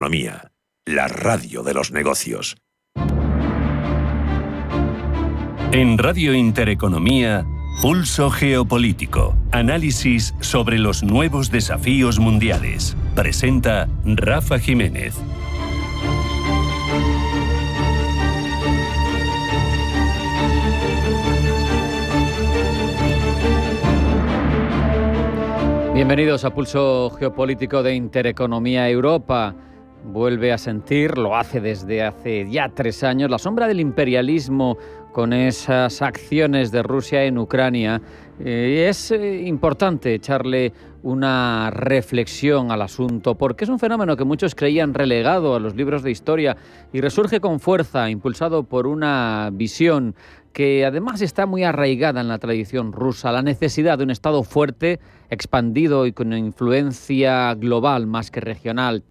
Economía, la radio de los negocios. En Radio Intereconomía, Pulso Geopolítico. Análisis sobre los nuevos desafíos mundiales. Presenta Rafa Jiménez. Bienvenidos a Pulso Geopolítico de Intereconomía. Europa vuelve a sentir, lo hace desde hace ya 3 años, la sombra del imperialismo con esas acciones de Rusia en Ucrania. Es importante echarle una reflexión al asunto, porque es un fenómeno que muchos creían relegado a los libros de historia y resurge con fuerza, impulsado por una visión que además está muy arraigada en la tradición rusa, la necesidad de un Estado fuerte, expandido y con influencia global más que regional.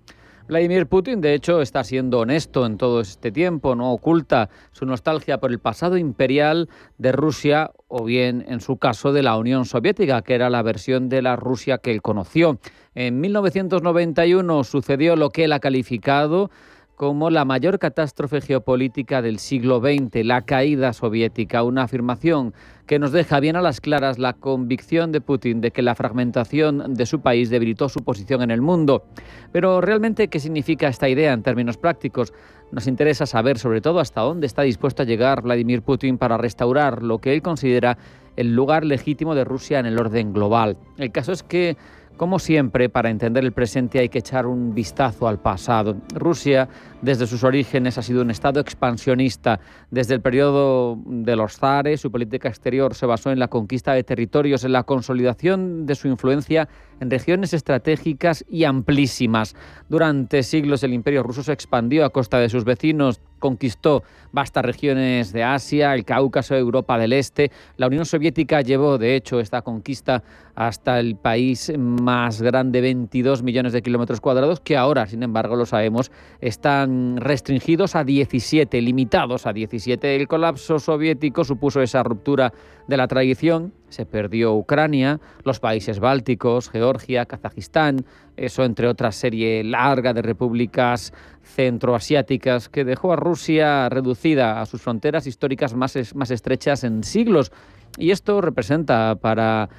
Vladimir Putin, de hecho, está siendo honesto en todo este tiempo, no oculta su nostalgia por el pasado imperial de Rusia o bien, en su caso, de la Unión Soviética, que era la versión de la Rusia que él conoció. En 1991 sucedió lo que él ha calificado como la mayor catástrofe geopolítica del siglo XX, la caída soviética, una afirmación que nos deja bien a las claras la convicción de Putin de que la fragmentación de su país debilitó su posición en el mundo. Pero realmente, ¿qué significa esta idea en términos prácticos? Nos interesa saber sobre todo hasta dónde está dispuesto a llegar Vladimir Putin para restaurar lo que él considera el lugar legítimo de Rusia en el orden global. El caso es que, como siempre, para entender el presente hay que echar un vistazo al pasado. Rusia, desde sus orígenes, ha sido un Estado expansionista. Desde el periodo de los zares, su política exterior se basó en la conquista de territorios, en la consolidación de su influencia en regiones estratégicas y amplísimas. Durante siglos el Imperio ruso se expandió a costa de sus vecinos, conquistó vastas regiones de Asia, el Cáucaso, Europa del Este. La Unión Soviética llevó, de hecho, esta conquista hasta el país más grande, 22 millones de kilómetros cuadrados, que ahora, sin embargo, lo sabemos, están restringidos a 17, limitados a 17. El colapso soviético supuso esa ruptura de la tradición. Se perdió Ucrania, los países bálticos, Georgia, Kazajistán, eso entre otra serie larga de repúblicas centroasiáticas que dejó a Rusia reducida a sus fronteras históricas más estrechas en siglos. Y esto representa para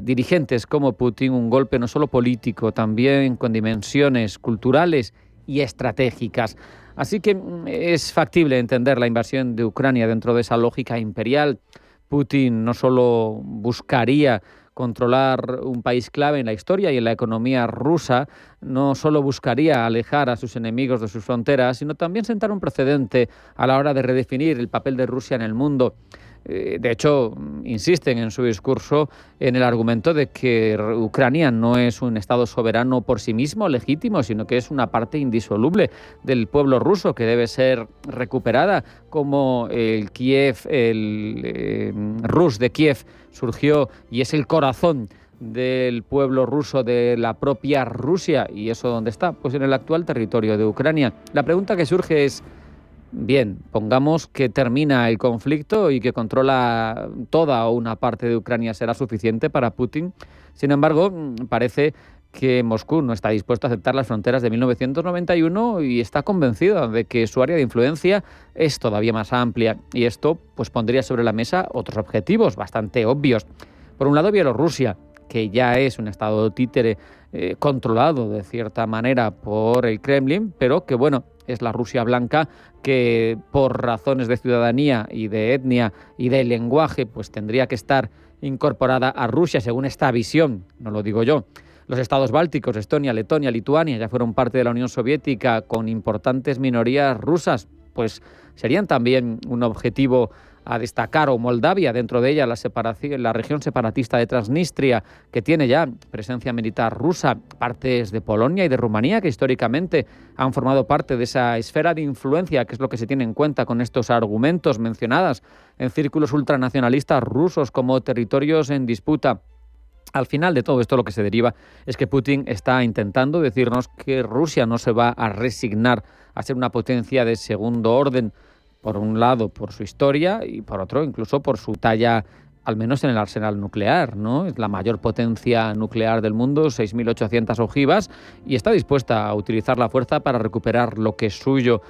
dirigentes como Putin un golpe no solo político, también con dimensiones culturales y estratégicas. Así que es factible entender la invasión de Ucrania dentro de esa lógica imperial. Putin no solo buscaría controlar un país clave en la historia y en la economía rusa, no solo buscaría alejar a sus enemigos de sus fronteras, sino también sentar un precedente a la hora de redefinir el papel de Rusia en el mundo. De hecho, insisten en su discurso en el argumento de que Ucrania no es un Estado soberano por sí mismo, legítimo, sino que es una parte indisoluble del pueblo ruso que debe ser recuperada, como el Rus de Kiev surgió y es el corazón del pueblo ruso, de la propia Rusia. ¿Y eso dónde está? Pues en el actual territorio de Ucrania. La pregunta que surge es: bien, pongamos que termina el conflicto y que controla toda o una parte de Ucrania, ¿será suficiente para Putin? Sin embargo, parece que Moscú no está dispuesto a aceptar las fronteras de 1991 y está convencido de que su área de influencia es todavía más amplia. Y esto pues pondría sobre la mesa otros objetivos bastante obvios. Por un lado, Bielorrusia, que ya es un estado títere controlado de cierta manera por el Kremlin, pero que bueno, es la Rusia blanca que por razones de ciudadanía y de etnia y de lenguaje pues tendría que estar incorporada a Rusia según esta visión, no lo digo yo. Los estados bálticos, Estonia, Letonia, Lituania, ya fueron parte de la Unión Soviética con importantes minorías rusas, pues serían también un objetivo a destacar, o Moldavia, dentro de ella la región separatista de Transnistria, que tiene ya presencia militar rusa, partes de Polonia y de Rumanía, que históricamente han formado parte de esa esfera de influencia, que es lo que se tiene en cuenta con estos argumentos mencionados en círculos ultranacionalistas rusos como territorios en disputa. Al final de todo esto lo que se deriva es que Putin está intentando decirnos que Rusia no se va a resignar a ser una potencia de segundo orden, por un lado por su historia y por otro incluso por su talla al menos en el arsenal nuclear, ¿no? Es la mayor potencia nuclear del mundo, 6.800 ojivas, y está dispuesta a utilizar la fuerza para recuperar lo que es suyo.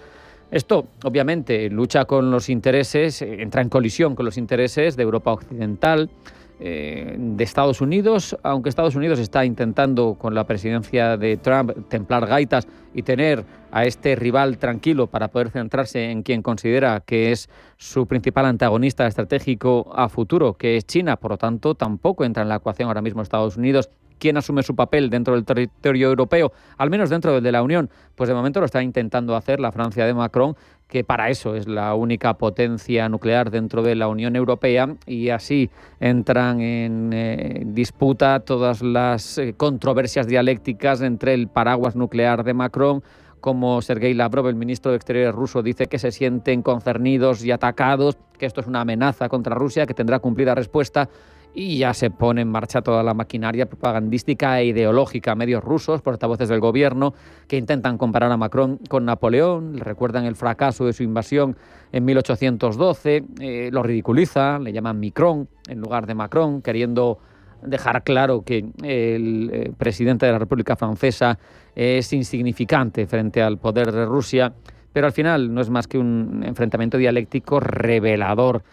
Esto, obviamente, lucha con los intereses, entra en colisión con los intereses de Europa Occidental, de Estados Unidos, aunque Estados Unidos está intentando con la presidencia de Trump templar gaitas y tener a este rival tranquilo para poder centrarse en quien considera que es su principal antagonista estratégico a futuro, que es China. Por lo tanto, tampoco entra en la ecuación ahora mismo Estados Unidos. ¿Quién asume su papel dentro del territorio europeo, al menos dentro del de la Unión? Pues de momento lo está intentando hacer la Francia de Macron, que para eso es la única potencia nuclear dentro de la Unión Europea, y así entran en disputa todas las controversias dialécticas entre el paraguas nuclear de Macron, como Sergei Lavrov, el ministro de Exteriores ruso, dice que se sienten concernidos y atacados, que esto es una amenaza contra Rusia, que tendrá cumplida respuesta. Y ya se pone en marcha toda la maquinaria propagandística e ideológica. Medios rusos, portavoces del gobierno, que intentan comparar a Macron con Napoleón, le recuerdan el fracaso de su invasión en 1812, lo ridiculiza, le llaman Micron en lugar de Macron, queriendo dejar claro que el presidente de la República Francesa es insignificante frente al poder de Rusia, pero al final no es más que un enfrentamiento dialéctico revelador.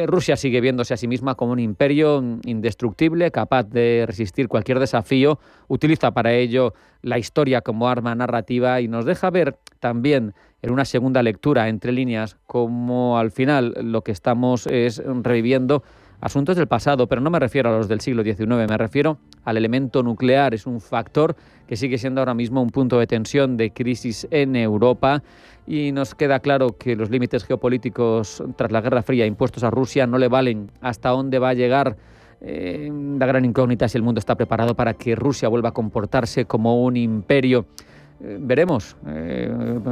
Rusia sigue viéndose a sí misma como un imperio indestructible, capaz de resistir cualquier desafío, utiliza para ello la historia como arma narrativa y nos deja ver también en una segunda lectura entre líneas como al final lo que estamos es reviviendo asuntos del pasado, pero no me refiero a los del siglo XIX, me refiero al elemento nuclear. Es un factor que sigue siendo ahora mismo un punto de tensión, de crisis en Europa, y nos queda claro que los límites geopolíticos tras la Guerra Fría impuestos a Rusia no le valen. ¿Hasta dónde va a llegar? La gran incógnita es si el mundo está preparado para que Rusia vuelva a comportarse como un imperio. Veremos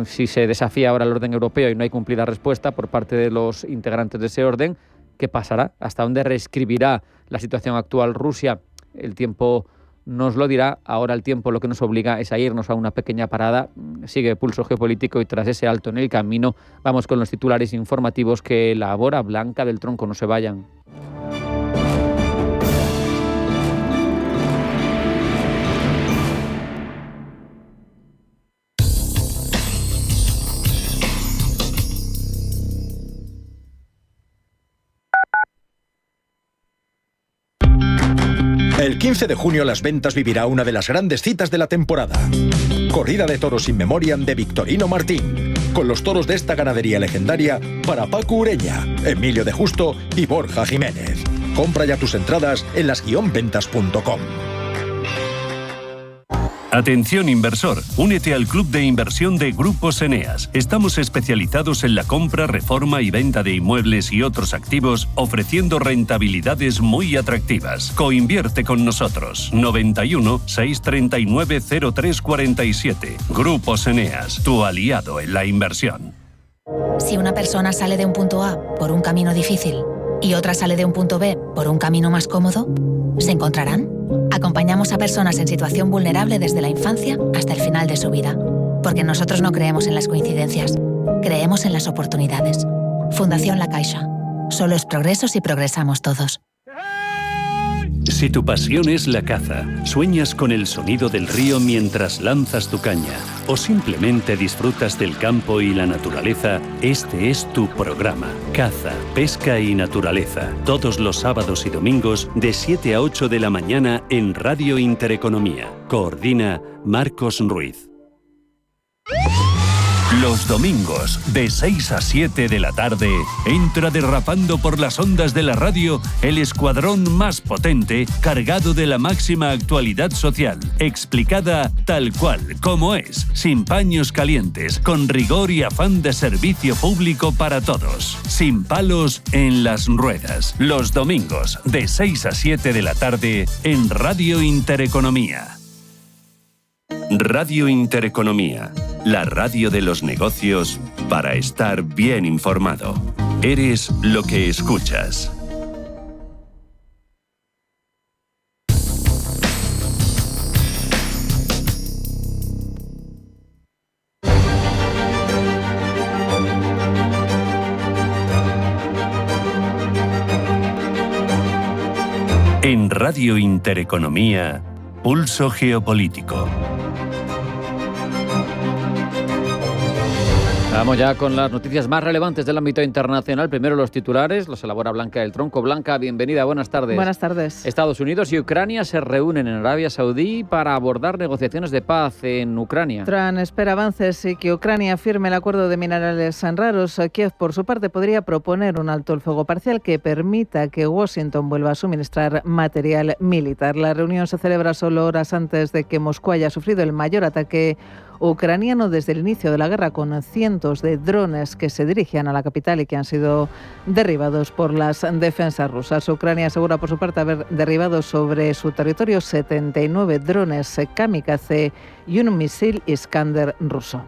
si se desafía ahora el orden europeo y no hay cumplida respuesta por parte de los integrantes de ese orden. ¿Qué pasará? ¿Hasta dónde reescribirá la situación actual Rusia? El tiempo nos lo dirá. Ahora el tiempo lo que nos obliga es a irnos a una pequeña parada. Sigue Pulso Geopolítico y tras ese alto en el camino vamos con los titulares informativos que elabora Blanca del Tronco. No se vayan. El 15 de junio Las Ventas vivirá una de las grandes citas de la temporada. Corrida de toros in memoriam de Victorino Martín, con los toros de esta ganadería legendaria para Paco Ureña, Emilio de Justo y Borja Jiménez. Compra ya tus entradas en las-ventas.com. Atención inversor, únete al club de inversión de Grupos Eneas. Estamos especializados en la compra, reforma y venta de inmuebles y otros activos, ofreciendo rentabilidades muy atractivas. Coinvierte con nosotros. 91 639 0347. Grupos Eneas, tu aliado en la inversión. Si una persona sale de un punto A por un camino difícil y otra sale de un punto B por un camino más cómodo, ¿se encontrarán? Acompañamos a personas en situación vulnerable desde la infancia hasta el final de su vida, porque nosotros no creemos en las coincidencias, creemos en las oportunidades. Fundación La Caixa. Solo es progreso si progresamos todos. Si tu pasión es la caza, sueñas con el sonido del río mientras lanzas tu caña, o simplemente disfrutas del campo y la naturaleza, este es tu programa. Caza, pesca y naturaleza. Todos los sábados y domingos de 7 a 8 de la mañana en Radio Intereconomía. Coordina Marcos Ruiz. Los domingos, de 6 a 7 de la tarde, entra derrapando por las ondas de la radio el escuadrón más potente, cargado de la máxima actualidad social, explicada tal cual, como es, sin paños calientes, con rigor y afán de servicio público para todos, sin palos en las ruedas. Los domingos, de 6 a 7 de la tarde, en Radio Intereconomía. Radio Intereconomía, la radio de los negocios para estar bien informado. Eres lo que escuchas. En Radio Intereconomía, Pulso Geopolítico. Vamos ya con las noticias más relevantes del ámbito internacional. Primero los titulares, los elabora Blanca del Tronco. Blanca, bienvenida, buenas tardes. Buenas tardes. Estados Unidos y Ucrania se reúnen en Arabia Saudí para abordar negociaciones de paz en Ucrania. Trump espera avances y que Ucrania firme el acuerdo de minerales raros. Kiev, por su parte, podría proponer un alto el fuego parcial que permita que Washington vuelva a suministrar material militar. La reunión se celebra solo horas antes de que Moscú haya sufrido el mayor ataque ucraniano desde el inicio de la guerra, con cientos de drones que se dirigían a la capital y que han sido derribados por las defensas rusas. Ucrania asegura por su parte haber derribado sobre su territorio 79 drones kamikaze y un misil Iskander ruso.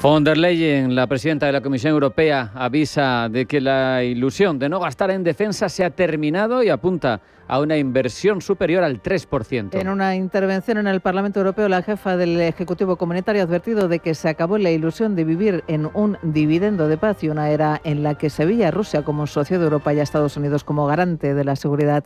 Von der Leyen, la presidenta de la Comisión Europea, avisa de que la ilusión de no gastar en defensa se ha terminado y apunta a una inversión superior al 3%. En una intervención en el Parlamento Europeo, la jefa del Ejecutivo Comunitario ha advertido de que se acabó la ilusión de vivir en un dividendo de paz y una era en la que se veía a Rusia como socio de Europa y a Estados Unidos como garante de la seguridad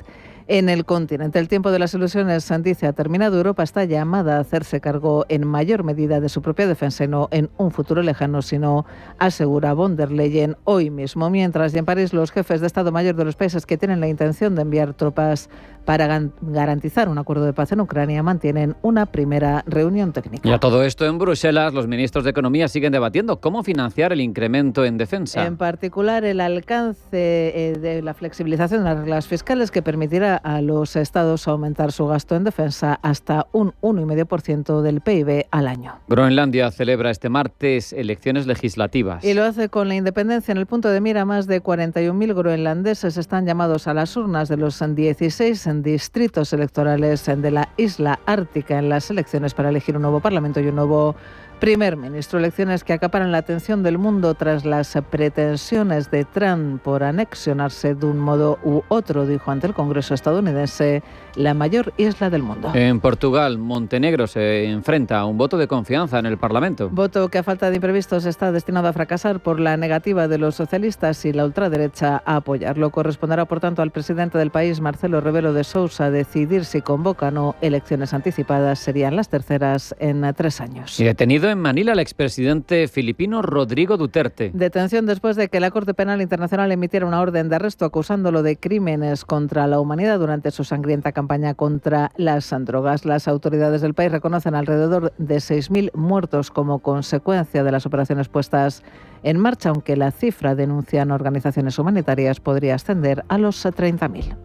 en el continente. El tiempo de las ilusiones, dice, ha terminado. Europa está llamada a hacerse cargo en mayor medida de su propia defensa y no en un futuro lejano, sino, asegura von der Leyen hoy mismo. Mientras, y en París, los jefes de Estado Mayor de los países que tienen la intención de enviar tropas para garantizar un acuerdo de paz en Ucrania mantienen una primera reunión técnica. Y a todo esto, en Bruselas, los ministros de Economía siguen debatiendo cómo financiar el incremento en defensa. En particular, el alcance de la flexibilización de las reglas fiscales que permitirá a los estados aumentar su gasto en defensa hasta un 1,5% del PIB al año. Groenlandia celebra este martes elecciones legislativas. Y lo hace con la independencia en el punto de mira. Más de 41.000 groenlandeses están llamados a las urnas de los 16 distritos electorales de la isla ártica en las elecciones para elegir un nuevo parlamento y un nuevo primer ministro. Elecciones que acaparan la atención del mundo tras las pretensiones de Trump por anexionarse de un modo u otro, dijo ante el Congreso estadounidense, la mayor isla del mundo. En Portugal, Montenegro se enfrenta a un voto de confianza en el Parlamento. Voto que a falta de imprevistos está destinado a fracasar por la negativa de los socialistas y la ultraderecha a apoyarlo. Corresponderá, por tanto, al presidente del país, Marcelo Rebelo de Sousa, decidir si convoca o no elecciones anticipadas. Serían las terceras en 3 años. Y detenido en Manila el expresidente filipino Rodrigo Duterte. Detención después de que la Corte Penal Internacional emitiera una orden de arresto acusándolo de crímenes contra la humanidad durante su sangrienta campaña contra las drogas. Las autoridades del país reconocen alrededor de 6.000 muertos como consecuencia de las operaciones puestas en marcha, aunque la cifra, denuncian organizaciones humanitarias, podría ascender a los 30.000.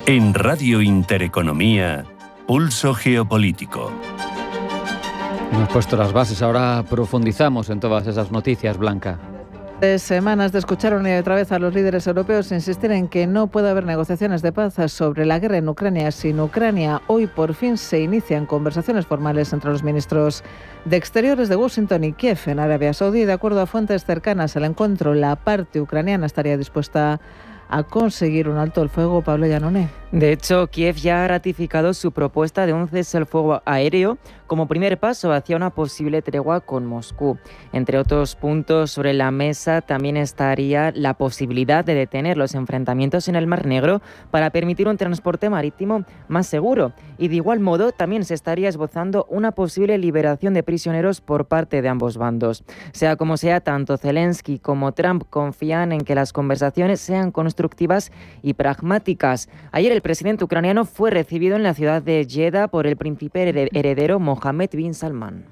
En Radio Intereconomía, Pulso Geopolítico. Hemos puesto las bases, ahora profundizamos en todas esas noticias, Blanca. Semanas de escuchar una y otra vez a los líderes europeos insistir en que no puede haber negociaciones de paz sobre la guerra en Ucrania sin Ucrania. Hoy por fin se inician conversaciones formales entre los ministros de Exteriores de Washington y Kiev en Arabia Saudí. De acuerdo a fuentes cercanas al encuentro, la parte ucraniana estaría dispuesta a conseguir un alto el fuego. Pablo Llanoné. De hecho, Kiev ya ha ratificado su propuesta de un cese al fuego aéreo como primer paso hacia una posible tregua con Moscú. Entre otros puntos sobre la mesa también estaría la posibilidad de detener los enfrentamientos en el Mar Negro para permitir un transporte marítimo más seguro. Y de igual modo también se estaría esbozando una posible liberación de prisioneros por parte de ambos bandos. Sea como sea, tanto Zelensky como Trump confían en que las conversaciones sean constructivas y pragmáticas. Ayer el presidente ucraniano fue recibido en la ciudad de Jeddah por el príncipe heredero Mohammed bin Salman.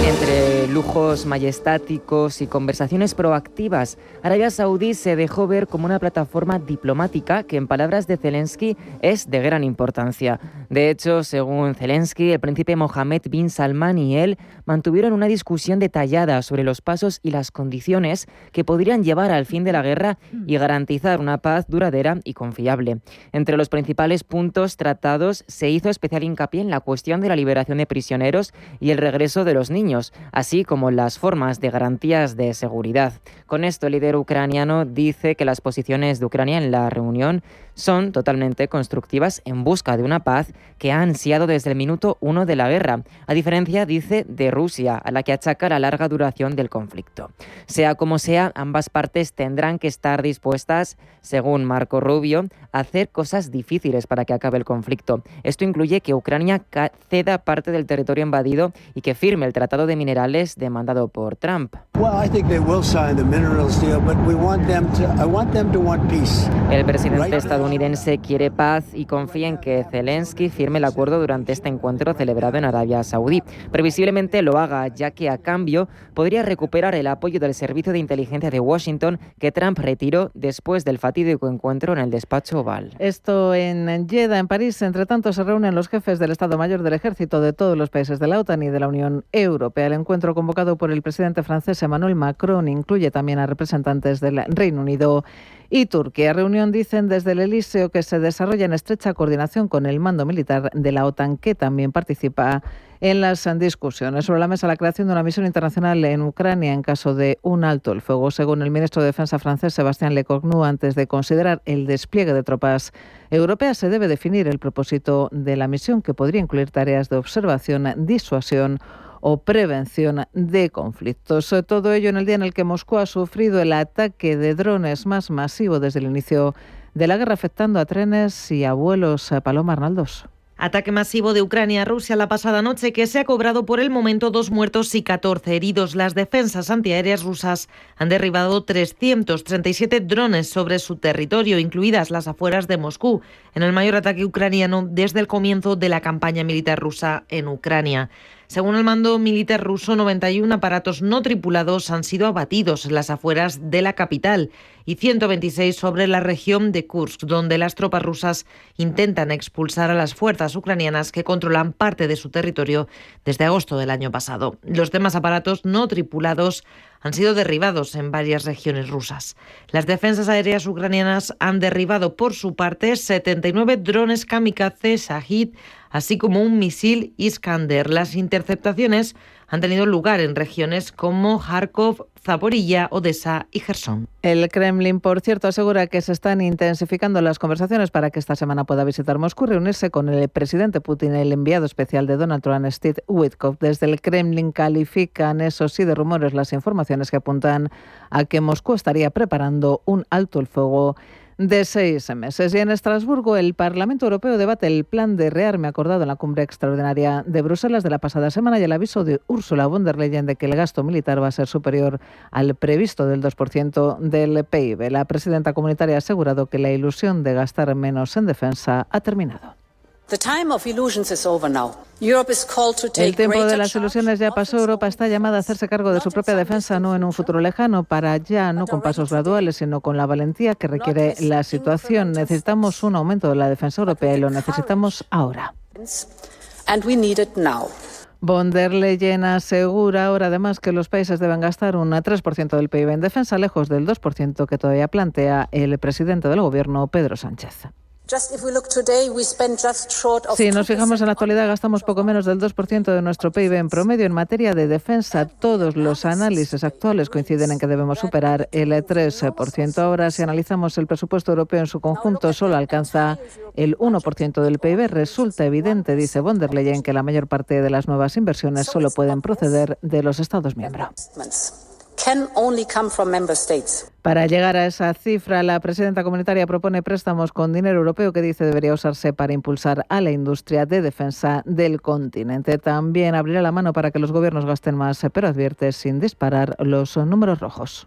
Entre lujos majestáticos y conversaciones proactivas, Arabia Saudí se dejó ver como una plataforma diplomática que, en palabras de Zelensky, es de gran importancia. De hecho, según Zelensky, el príncipe Mohammed bin Salman y él mantuvieron una discusión detallada sobre los pasos y las condiciones que podrían llevar al fin de la guerra y garantizar una paz duradera y confiable. Entre los principales puntos tratados se hizo especial hincapié en la cuestión de la liberación de prisioneros y el regreso de los niños, así así como las formas de garantías de seguridad. Con esto, el líder ucraniano dice que las posiciones de Ucrania en la reunión son totalmente constructivas en busca de una paz que ha ansiado desde el minuto 1 de la guerra, a diferencia, dice, de Rusia, a la que achaca la larga duración del conflicto. Sea como sea, ambas partes tendrán que estar dispuestas, según Marco Rubio, a hacer cosas difíciles para que acabe el conflicto. Esto incluye que Ucrania ceda parte del territorio invadido y que firme el tratado de minerales demandado por Trump. El presidente estadounidense quiere paz y confía en que Zelensky firme el acuerdo durante este encuentro celebrado en Arabia Saudí. Previsiblemente lo haga, ya que a cambio podría recuperar el apoyo del servicio de inteligencia de Washington que Trump retiró después del fatídico encuentro en el despacho Oval. Esto en Jeddah, en París. Entre tanto, se reúnen los jefes del Estado Mayor del Ejército de todos los países de la OTAN y de la Unión Europea. El encuentro convocado por el presidente francés Emmanuel Macron incluye también a representantes del Reino Unido y Turquía. Reunión, dicen desde el Elíseo, que se desarrolla en estrecha coordinación con el mando militar de la OTAN, que también participa en las discusiones. Sobre la mesa, la creación de una misión internacional en Ucrania en caso de un alto el fuego. Según el ministro de Defensa francés Sébastien Lecornu, antes de considerar el despliegue de tropas europeas, se debe definir el propósito de la misión, que podría incluir tareas de observación, disuasión o prevención de conflictos. Todo ello en el día en el que Moscú ha sufrido el ataque de drones más masivo desde el inicio de la guerra, afectando a trenes y a vuelos. Paloma Arnaldos. Ataque masivo de Ucrania a Rusia la pasada noche, que se ha cobrado por el momento 2 muertos y 14 heridos. Las defensas antiaéreas rusas han derribado 337 drones sobre su territorio, incluidas las afueras de Moscú, en el mayor ataque ucraniano desde el comienzo de la campaña militar rusa en Ucrania. Según el mando militar ruso, 91 aparatos no tripulados han sido abatidos en las afueras de la capital y 126 sobre la región de Kursk, donde las tropas rusas intentan expulsar a las fuerzas ucranianas que controlan parte de su territorio desde agosto del año pasado. Los demás aparatos no tripulados han sido derribados en varias regiones rusas. Las defensas aéreas ucranianas han derribado por su parte 79 drones kamikaze Shahid, así como un misil Iskander. Las interceptaciones han tenido lugar en regiones como Kharkov, Zaporilla, Odessa y Gerson. El Kremlin, por cierto, asegura que se están intensificando las conversaciones para que esta semana pueda visitar Moscú y reunirse con el presidente Putin. El enviado especial de Donald Trump, Steve Witkoff, desde el Kremlin califican, eso sí, de rumores las informaciones que apuntan a que Moscú estaría preparando un alto el fuego de 6 meses. Y en Estrasburgo, el Parlamento Europeo debate el plan de rearme acordado en la cumbre extraordinaria de Bruselas de la pasada semana y el aviso de Ursula von der Leyen de que el gasto militar va a ser superior al previsto del 2% del PIB. La presidenta comunitaria ha asegurado que la ilusión de gastar menos en defensa ha terminado. El tiempo de las ilusiones ya pasó. Europa está llamada a hacerse cargo de su propia defensa, no en un futuro lejano, para ya no con pasos graduales, sino con la valentía que requiere la situación. Necesitamos un aumento de la defensa europea y lo necesitamos ahora. Von der Leyen asegura ahora además que los países deben gastar un 3% del PIB en defensa, lejos del 2% que todavía plantea el presidente del gobierno, Pedro Sánchez. Si nos fijamos en la actualidad, gastamos poco menos del 2% de nuestro PIB en promedio en materia de defensa. Todos los análisis actuales coinciden en que debemos superar el 3%. Ahora, si analizamos el presupuesto europeo en su conjunto, solo alcanza el 1% del PIB. Resulta evidente, dice von der Leyen, que la mayor parte de las nuevas inversiones solo pueden proceder de los Estados miembros. Para llegar a esa cifra, la presidenta comunitaria propone préstamos con dinero europeo que dice debería usarse para impulsar a la industria de defensa del continente. También abrirá la mano para que los gobiernos gasten más, pero advierte sin disparar los números rojos.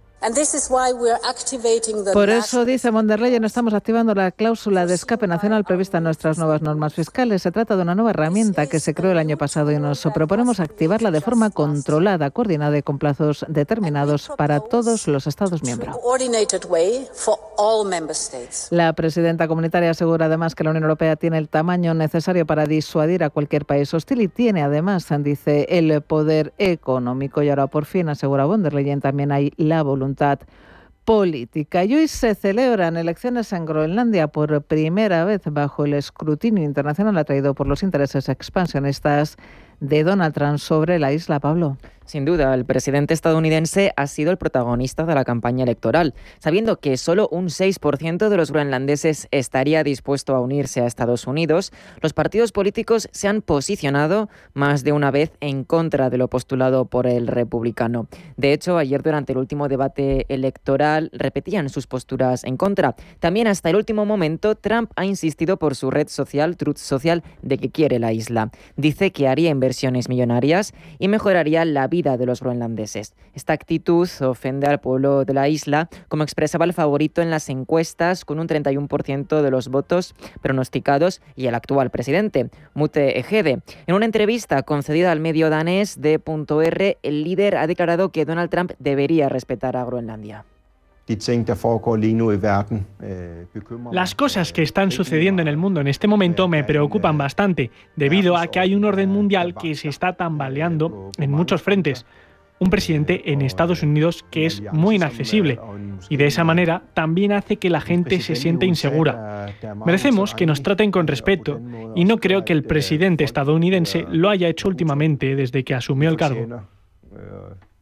Por eso, dice von der Leyen, estamos activando la cláusula de escape nacional prevista en nuestras nuevas normas fiscales. Se trata de una nueva herramienta que se creó el año pasado y nos proponemos activarla de forma controlada, coordinada y con plazos determinados para todos los Estados miembros. La presidenta comunitaria asegura además que la Unión Europea tiene el tamaño necesario para disuadir a cualquier país hostil y tiene además, dice, el poder económico. Y ahora por fin, asegura von der Leyen, también hay la voluntad política. Y hoy se celebran elecciones en Groenlandia por primera vez bajo el escrutinio internacional atraído por los intereses expansionistas de Donald Trump sobre la isla, Pablo. Sin duda, el presidente estadounidense ha sido el protagonista de la campaña electoral, sabiendo que solo un 6% de los groenlandeses estaría dispuesto a unirse a Estados Unidos. Los partidos políticos se han posicionado más de una vez en contra de lo postulado por el republicano. De hecho, ayer durante el último debate electoral repetían sus posturas en contra. También hasta el último momento, Trump ha insistido por su red social, Truth Social, de que quiere la isla. Dice que haría inversiones millonarias y mejoraría la vida de los groenlandeses. Esta actitud ofende al pueblo de la isla, como expresaba el favorito en las encuestas con un 31% de los votos pronosticados y el actual presidente, Mute Egede. En una entrevista concedida al medio danés D.R, el líder ha declarado que Donald Trump debería respetar a Groenlandia. Las cosas que están sucediendo en el mundo en este momento me preocupan bastante, debido a que hay un orden mundial que se está tambaleando en muchos frentes. Un presidente en Estados Unidos que es muy inaccesible y de esa manera también hace que la gente se sienta insegura. Merecemos que nos traten con respeto y no creo que el presidente estadounidense lo haya hecho últimamente desde que asumió el cargo.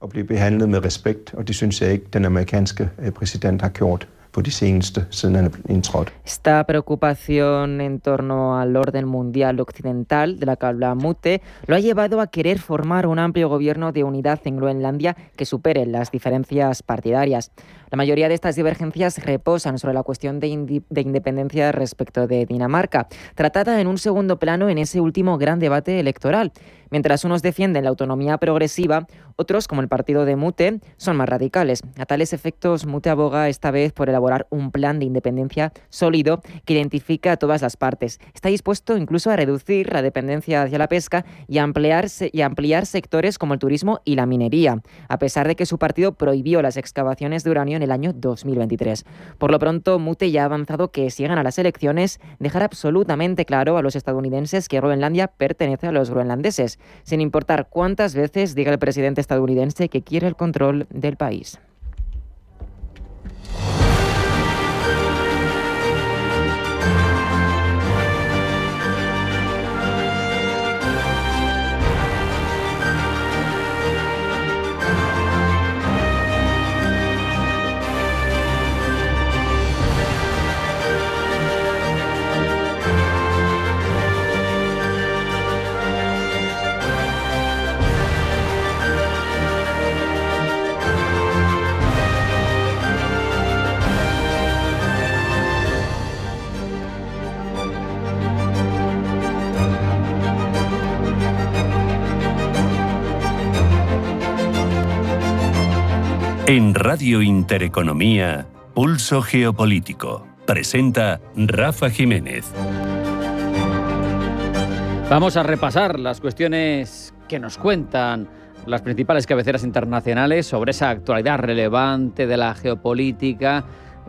Og blive behandlet med respekt, og det synes jeg ikke, den amerikanske præsident har gjort på de seneste, siden han indtrådte. Esta preocupación en torno al orden mundial occidental, de la que habla Mute, lo ha llevado a querer formar un amplio gobierno de unidad en Groenlandia que supere las diferencias partidarias. La mayoría de estas divergencias reposan sobre la cuestión de independencia respecto de Dinamarca, tratada en un segundo plano en ese último gran debate electoral. Mientras unos defienden la autonomía progresiva, otros, como el partido de Mute, son más radicales. A tales efectos, Mute aboga esta vez por elaborar un plan de independencia sólido que identifique a todas las partes. Está dispuesto incluso a reducir la dependencia hacia la pesca y ampliar sectores como el turismo y la minería, a pesar de que su partido prohibió las excavaciones de uranio en el año 2023. Por lo pronto, Mute ya ha avanzado que si llegan a las elecciones, dejará absolutamente claro a los estadounidenses que Groenlandia pertenece a los groenlandeses, sin importar cuántas veces diga el presidente estadounidense que quiere el control del país. En Radio Intereconomía, Pulso Geopolítico. Presenta Rafa Jiménez. Vamos a repasar las cuestiones que nos cuentan las principales cabeceras internacionales sobre esa actualidad relevante de la geopolítica,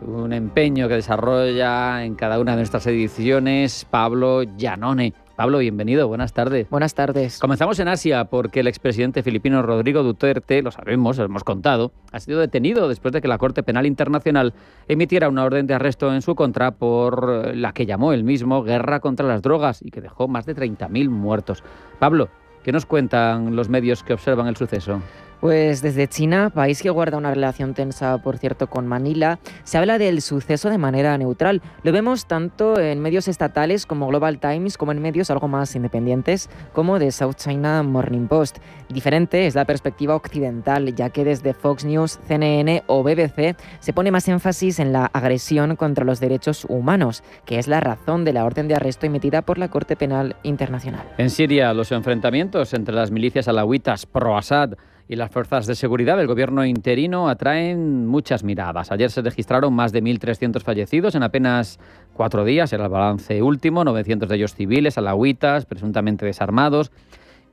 un empeño que desarrolla en cada una de nuestras ediciones Pablo Giannone. Pablo, bienvenido, buenas tardes. Buenas tardes. Comenzamos en Asia porque el expresidente filipino Rodrigo Duterte, lo sabemos, lo hemos contado, ha sido detenido después de que la Corte Penal Internacional emitiera una orden de arresto en su contra por la que llamó él mismo guerra contra las drogas y que dejó más de 30.000 muertos. Pablo, ¿qué nos cuentan los medios que observan el suceso? Pues desde China, país que guarda una relación tensa, por cierto, con Manila, se habla del suceso de manera neutral. Lo vemos tanto en medios estatales como Global Times, como en medios algo más independientes, como The South China Morning Post. Diferente es la perspectiva occidental, ya que desde Fox News, CNN o BBC se pone más énfasis en la agresión contra los derechos humanos, que es la razón de la orden de arresto emitida por la Corte Penal Internacional. En Siria, los enfrentamientos entre las milicias alawitas pro-Assad y las fuerzas de seguridad del gobierno interino atraen muchas miradas. Ayer se registraron más de 1.300 fallecidos en apenas 4 días, era el balance último, 900 de ellos civiles, alawitas, presuntamente desarmados.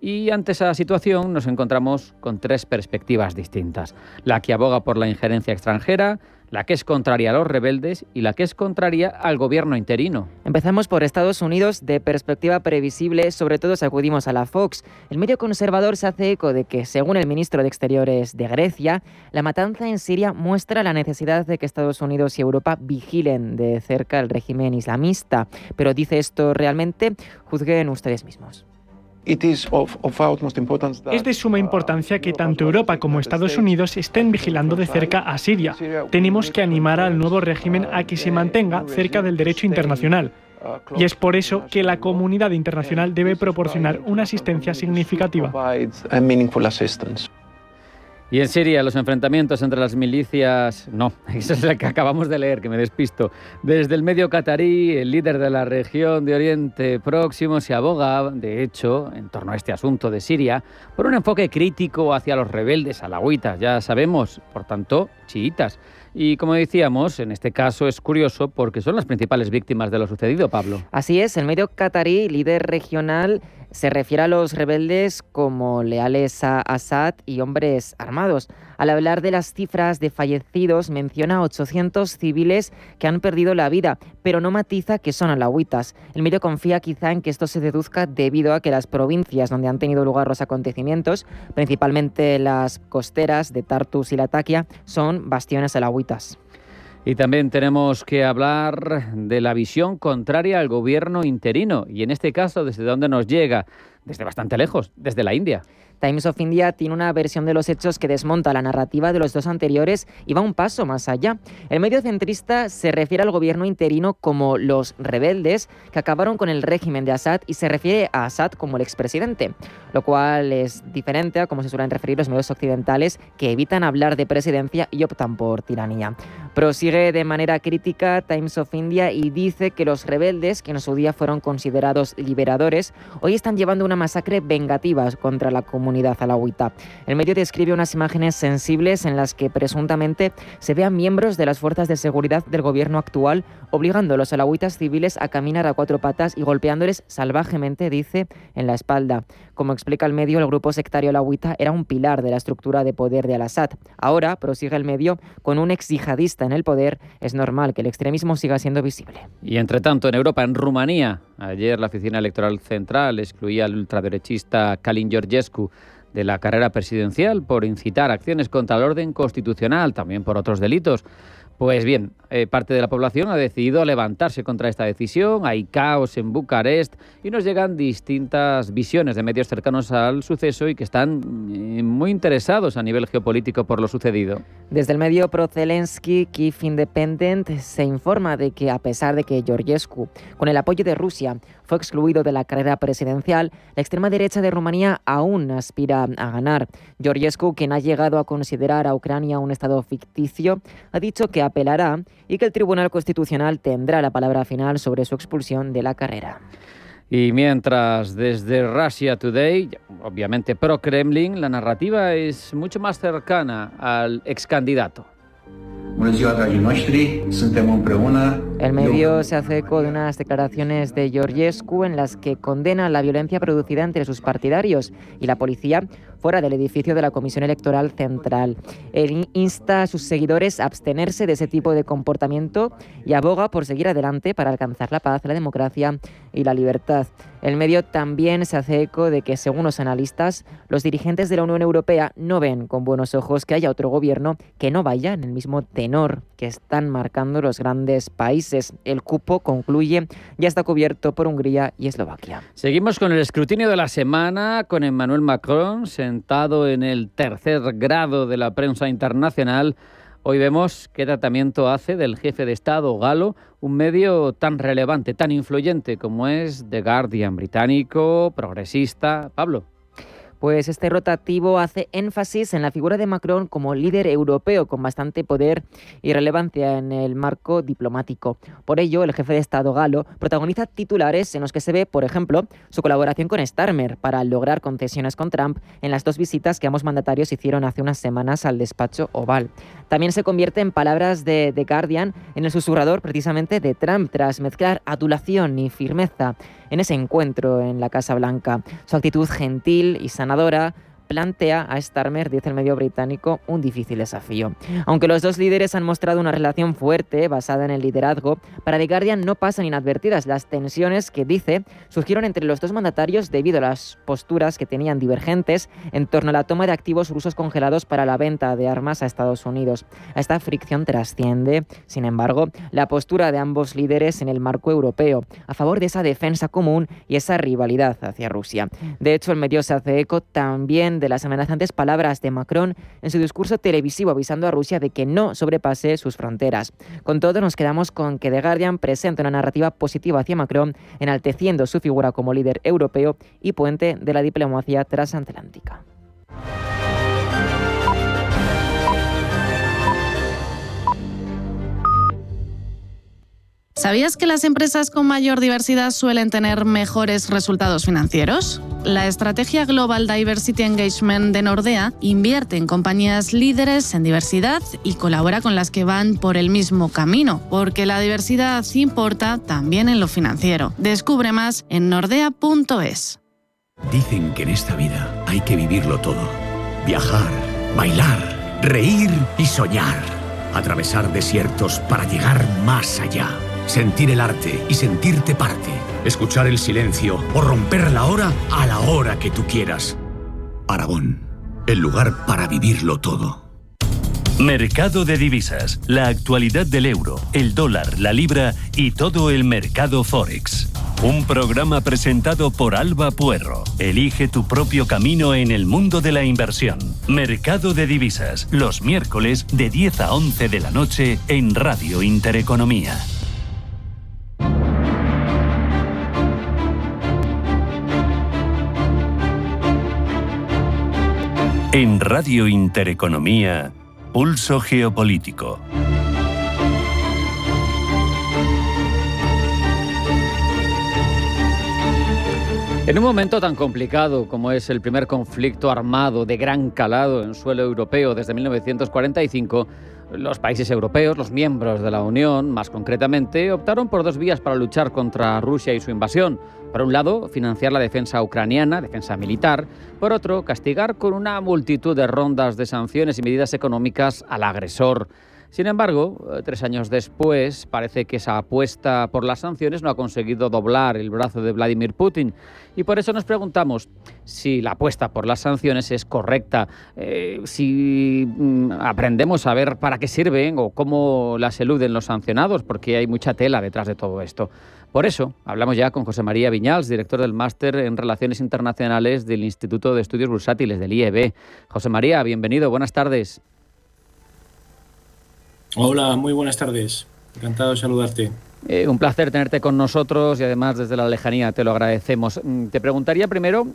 Y ante esa situación nos encontramos con 3 perspectivas distintas. La que aboga por la injerencia extranjera, la que es contraria a los rebeldes y la que es contraria al gobierno interino. Empezamos por Estados Unidos. De perspectiva previsible, sobre todo si acudimos a la Fox. El medio conservador se hace eco de que, según el ministro de Exteriores de Grecia, la matanza en Siria muestra la necesidad de que Estados Unidos y Europa vigilen de cerca el régimen islamista. Pero ¿dice esto realmente? Juzguen ustedes mismos. Es de suma importancia que tanto Europa como Estados Unidos estén vigilando de cerca a Siria. Tenemos que animar al nuevo régimen a que se mantenga cerca del derecho internacional. Y es por eso que la comunidad internacional debe proporcionar una asistencia significativa. Y en Siria, los enfrentamientos entre las milicias... No, eso es lo que acabamos de leer, que me despisto. Desde el medio catarí, el líder de la región de Oriente Próximo se aboga, de hecho, en torno a este asunto de Siria, por un enfoque crítico hacia los rebeldes alawitas, ya sabemos, por tanto, chiitas. Y como decíamos, en este caso es curioso porque son las principales víctimas de lo sucedido, Pablo. Así es, el medio catarí, líder regional, se refiere a los rebeldes como leales a Assad y hombres armados. Al hablar de las cifras de fallecidos, menciona 800 civiles que han perdido la vida, pero no matiza que son alawitas. El medio confía quizá en que esto se deduzca debido a que las provincias donde han tenido lugar los acontecimientos, principalmente las costeras de Tartus y Latakia, son bastiones alawitas. Y también tenemos que hablar de la visión contraria al gobierno interino. Y en este caso, ¿desde dónde nos llega? Desde bastante lejos, desde la India. Times of India tiene una versión de los hechos que desmonta la narrativa de los dos anteriores y va un paso más allá. El medio centrista se refiere al gobierno interino como los rebeldes que acabaron con el régimen de Assad y se refiere a Assad como el expresidente, lo cual es diferente a cómo se suelen referir los medios occidentales que evitan hablar de presidencia y optan por tiranía. Prosigue de manera crítica Times of India y dice que los rebeldes, que en su día fueron considerados liberadores, hoy están llevando una masacre vengativa contra la comunidad alawita. El medio describe unas imágenes sensibles en las que presuntamente se ve a miembros de las fuerzas de seguridad del gobierno actual obligando a los alawitas civiles a caminar a cuatro patas y golpeándoles salvajemente, dice, en la espalda. Como explica el medio, el grupo sectario alawita era un pilar de la estructura de poder de Al-Assad. Ahora, prosigue el medio, con un ex yihadista en el poder, es normal que el extremismo siga siendo visible. Y entre tanto, en Europa, en Rumanía, ayer la Oficina Electoral Central excluía al ultraderechista Călin Georgescu de la carrera presidencial por incitar acciones contra el orden constitucional, también por otros delitos. Pues bien, parte de la población ha decidido levantarse contra esta decisión, hay caos en Bucarest y nos llegan distintas visiones de medios cercanos al suceso y que están muy interesados a nivel geopolítico por lo sucedido. Desde el medio pro-Zelensky, Kiev Independent, se informa de que a pesar de que Georgescu, con el apoyo de Rusia, fue excluido de la carrera presidencial, la extrema derecha de Rumanía aún aspira a ganar. Georgescu, quien ha llegado a considerar a Ucrania un estado ficticio, ha dicho que apelará y que el Tribunal Constitucional tendrá la palabra final sobre su expulsión de la carrera. Y mientras desde Russia Today, obviamente pro-Kremlin, la narrativa es mucho más cercana al ex candidato. El medio se hace eco de unas declaraciones de Georgescu en las que condena la violencia producida entre sus partidarios y la policía fuera del edificio de la Comisión Electoral Central. Él insta a sus seguidores a abstenerse de ese tipo de comportamiento y aboga por seguir adelante para alcanzar la paz, la democracia y la libertad. El medio también se hace eco de que, según los analistas, los dirigentes de la Unión Europea no ven con buenos ojos que haya otro gobierno que no vaya en el mismo tenor que están marcando los grandes países. El cupo, concluye, ya está cubierto por Hungría y Eslovaquia. Seguimos con el escrutinio de la semana con Emmanuel Macron, sentado en el tercer grado de la prensa internacional. Hoy vemos qué tratamiento hace del jefe de Estado galo, un medio tan relevante, tan influyente como es The Guardian británico, progresista. Pablo. Pues este rotativo hace énfasis en la figura de Macron como líder europeo con bastante poder y relevancia en el marco diplomático. Por ello, el jefe de Estado galo protagoniza titulares en los que se ve, por ejemplo, su colaboración con Starmer para lograr concesiones con Trump en las dos visitas que ambos mandatarios hicieron hace unas semanas al despacho Oval. También se convierte, en palabras de The Guardian, en el susurrador precisamente de Trump tras mezclar adulación y firmeza en ese encuentro en la Casa Blanca. Su actitud gentil y sanadora plantea a Starmer, dice el medio británico, un difícil desafío. Aunque los dos líderes han mostrado una relación fuerte basada en el liderazgo, para The Guardian no pasan inadvertidas las tensiones que, dice, surgieron entre los dos mandatarios debido a las posturas que tenían divergentes en torno a la toma de activos rusos congelados para la venta de armas a Estados Unidos. Esta fricción trasciende, sin embargo, la postura de ambos líderes en el marco europeo, a favor de esa defensa común y esa rivalidad hacia Rusia. De hecho, el medio se hace eco también de las amenazantes palabras de Macron en su discurso televisivo avisando a Rusia de que no sobrepase sus fronteras. Con todo, nos quedamos con que The Guardian presenta una narrativa positiva hacia Macron, enalteciendo su figura como líder europeo y puente de la diplomacia transatlántica. ¿Sabías que las empresas con mayor diversidad suelen tener mejores resultados financieros? La estrategia Global Diversity Engagement de Nordea invierte en compañías líderes en diversidad y colabora con las que van por el mismo camino, porque la diversidad importa también en lo financiero. Descubre más en nordea.es. Dicen que en esta vida hay que vivirlo todo. Viajar, bailar, reír y soñar. Atravesar desiertos para llegar más allá. Sentir el arte y sentirte parte. Escuchar el silencio o romper la hora a la hora que tú quieras. Aragón, el lugar para vivirlo todo. Mercado de divisas, la actualidad del euro, el dólar, la libra y todo el mercado Forex. Un programa presentado por Alba Puerro. Elige tu propio camino en el mundo de la inversión. Mercado de divisas, los miércoles de 10 a 11 de la noche en Radio Intereconomía. En Radio Intereconomía, Pulso Geopolítico. En un momento tan complicado como es el primer conflicto armado de gran calado en suelo europeo desde 1945, los países europeos, los miembros de la Unión, más concretamente, optaron por dos vías para luchar contra Rusia y su invasión. Por un lado, financiar la defensa ucraniana, defensa militar. Por otro, castigar con una multitud de rondas de sanciones y medidas económicas al agresor. Sin embargo, 3 años después, parece que esa apuesta por las sanciones no ha conseguido doblar el brazo de Vladimir Putin. Y por eso nos preguntamos si la apuesta por las sanciones es correcta, si aprendemos a ver para qué sirven o cómo las eluden los sancionados, porque hay mucha tela detrás de todo esto. Por eso, hablamos ya con José María Viñals, director del Máster en Relaciones Internacionales del Instituto de Estudios Bursátiles, del IEB. José María, bienvenido, buenas tardes. Hola, muy buenas tardes. Encantado de saludarte. Un placer tenerte con nosotros y además desde la lejanía te lo agradecemos. Te preguntaría primero,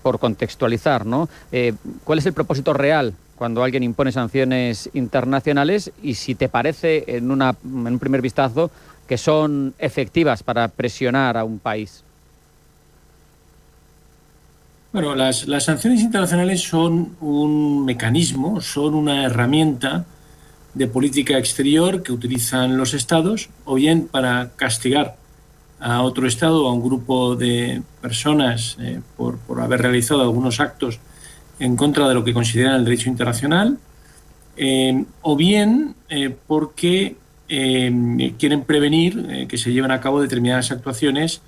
por contextualizar, ¿no? ¿Cuál es el propósito real cuando alguien impone sanciones internacionales y si te parece en un primer vistazo que son efectivas para presionar a un país? Bueno, las sanciones internacionales son un mecanismo, son una herramienta de política exterior que utilizan los estados, o bien para castigar a otro estado o a un grupo de personas por haber realizado algunos actos en contra de lo que consideran el derecho internacional, o bien porque quieren prevenir que se lleven a cabo determinadas actuaciones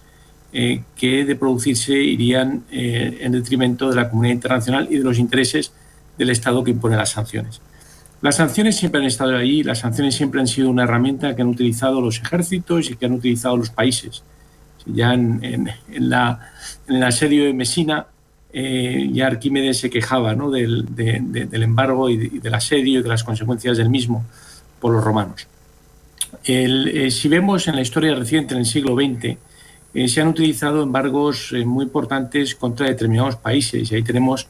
que de producirse irían en detrimento de la comunidad internacional y de los intereses del estado que impone las sanciones. Las sanciones siempre han estado ahí, las sanciones siempre han sido una herramienta que han utilizado los ejércitos y que han utilizado los países. Ya en el asedio de Mesina, ya Arquímedes se quejaba, ¿no?, del embargo y del asedio y de las consecuencias del mismo por los romanos. Si vemos en la historia reciente, en el siglo XX, se han utilizado embargos muy importantes contra determinados países, y ahí tenemos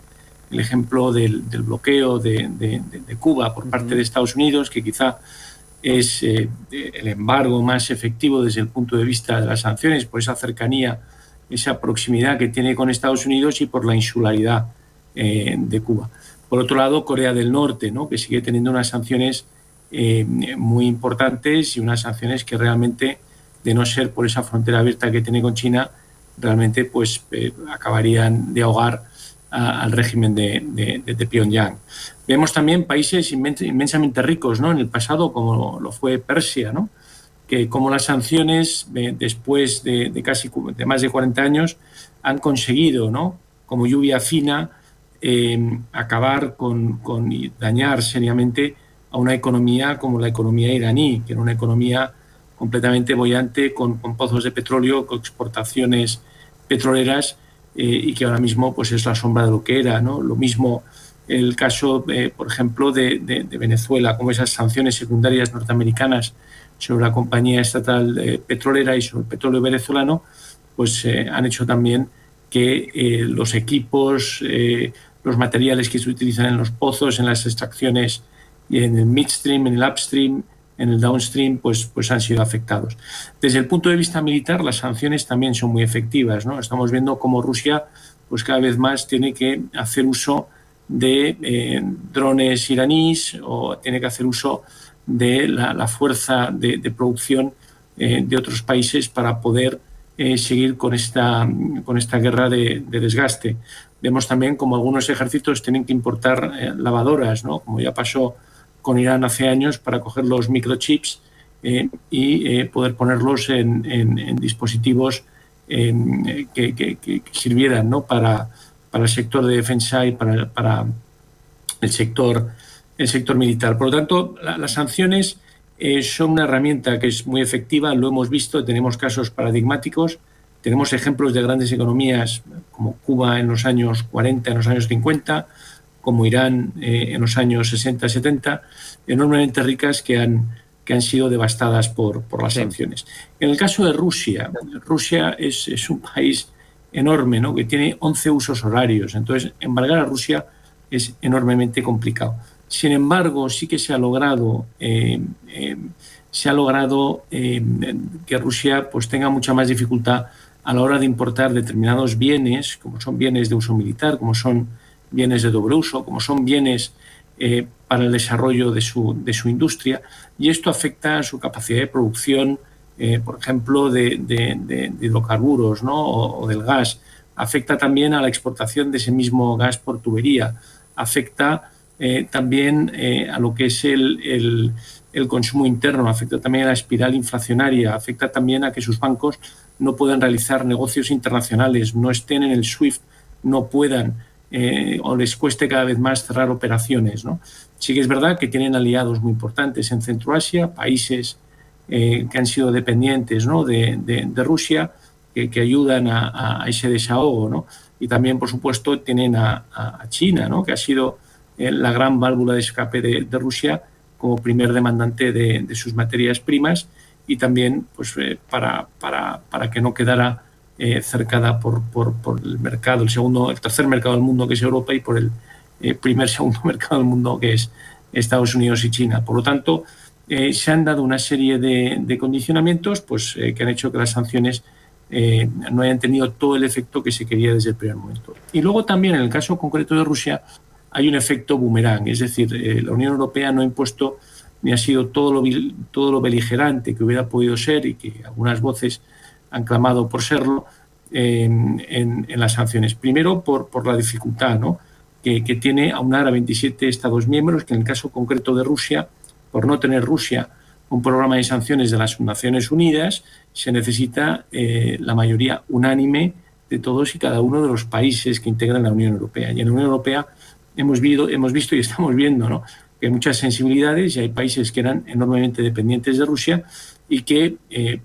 el ejemplo del bloqueo de Cuba por parte de Estados Unidos, que quizá es el embargo más efectivo desde el punto de vista de las sanciones, por esa cercanía, esa proximidad que tiene con Estados Unidos y por la insularidad de Cuba. Por otro lado, Corea del Norte, ¿no?, que sigue teniendo unas sanciones muy importantes y unas sanciones que realmente, de no ser por esa frontera abierta que tiene con China, realmente pues acabarían de ahogar al régimen de Pyongyang. Vemos también países inmensamente ricos, ¿no? En el pasado, como lo fue Persia, ¿no? Que como las sanciones, después de más de 40 años, han conseguido, ¿no? Como lluvia fina, acabar y dañar seriamente a una economía como la economía iraní, que era una economía completamente boyante, con pozos de petróleo, con exportaciones petroleras, y que ahora mismo pues es la sombra de lo que era, ¿no? Lo mismo el caso, por ejemplo, de Venezuela, como esas sanciones secundarias norteamericanas sobre la compañía estatal petrolera y sobre el petróleo venezolano, pues han hecho también que los equipos, los materiales que se utilizan en los pozos, en las extracciones, y en el midstream, en el upstream, en el downstream, pues han sido afectados. Desde el punto de vista militar, las sanciones también son muy efectivas, ¿no? Estamos viendo cómo Rusia pues cada vez más tiene que hacer uso de drones iraníes, o tiene que hacer uso de la fuerza de producción de otros países para poder seguir con esta guerra de desgaste. Vemos también como algunos ejércitos tienen que importar lavadoras, ¿no? Como ya pasó con Irán hace años, para coger los microchips y poder ponerlos en dispositivos que sirvieran, ¿no? para el sector de defensa y para el sector militar. Por lo tanto, las sanciones son una herramienta que es muy efectiva, lo hemos visto, tenemos casos paradigmáticos, tenemos ejemplos de grandes economías como Cuba en los años 40, en los años 50, como Irán en los años 60-70, enormemente ricas que han sido devastadas por las sanciones. En el caso de Rusia es un país enorme, ¿no? Que tiene 11 usos horarios, entonces embargar a Rusia es enormemente complicado. Sin embargo, sí que se ha logrado que Rusia pues tenga mucha más dificultad a la hora de importar determinados bienes, como son bienes de uso militar, como son bienes de doble uso, como son bienes para el desarrollo de su industria, y esto afecta a su capacidad de producción, por ejemplo, de hidrocarburos, ¿no? o del gas. Afecta también a la exportación de ese mismo gas por tubería. Afecta también a lo que es el consumo interno, afecta también a la espiral inflacionaria, afecta también a que sus bancos no puedan realizar negocios internacionales, no estén en el SWIFT, no puedan o les cueste cada vez más cerrar operaciones, ¿no? Sí que es verdad que tienen aliados muy importantes en Centroasia, países que han sido dependientes, ¿no? de Rusia, que ayudan a ese desahogo, ¿no? Y también, por supuesto, tienen a China, ¿no? Que ha sido la gran válvula de escape de Rusia como primer demandante de sus materias primas, y también pues, para que no quedara cercada por el mercado, el tercer mercado del mundo, que es Europa, y por el segundo mercado del mundo, que es Estados Unidos y China. Por lo tanto, se han dado una serie de condicionamientos pues, que han hecho que las sanciones no hayan tenido todo el efecto que se quería desde el primer momento. Y luego también, en el caso concreto de Rusia, hay un efecto boomerang, es decir, la Unión Europea no ha impuesto ni ha sido todo lo beligerante que hubiera podido ser, y que algunas voces han clamado por serlo en las sanciones. Primero, por la dificultad, ¿no? que tiene aunar a 27 Estados miembros, que en el caso concreto de Rusia, por no tener Rusia un programa de sanciones de las Naciones Unidas, se necesita la mayoría unánime de todos y cada uno de los países que integran la Unión Europea. Y en la Unión Europea hemos visto y estamos viendo, ¿no? que hay muchas sensibilidades, y hay países que eran enormemente dependientes de Rusia y que,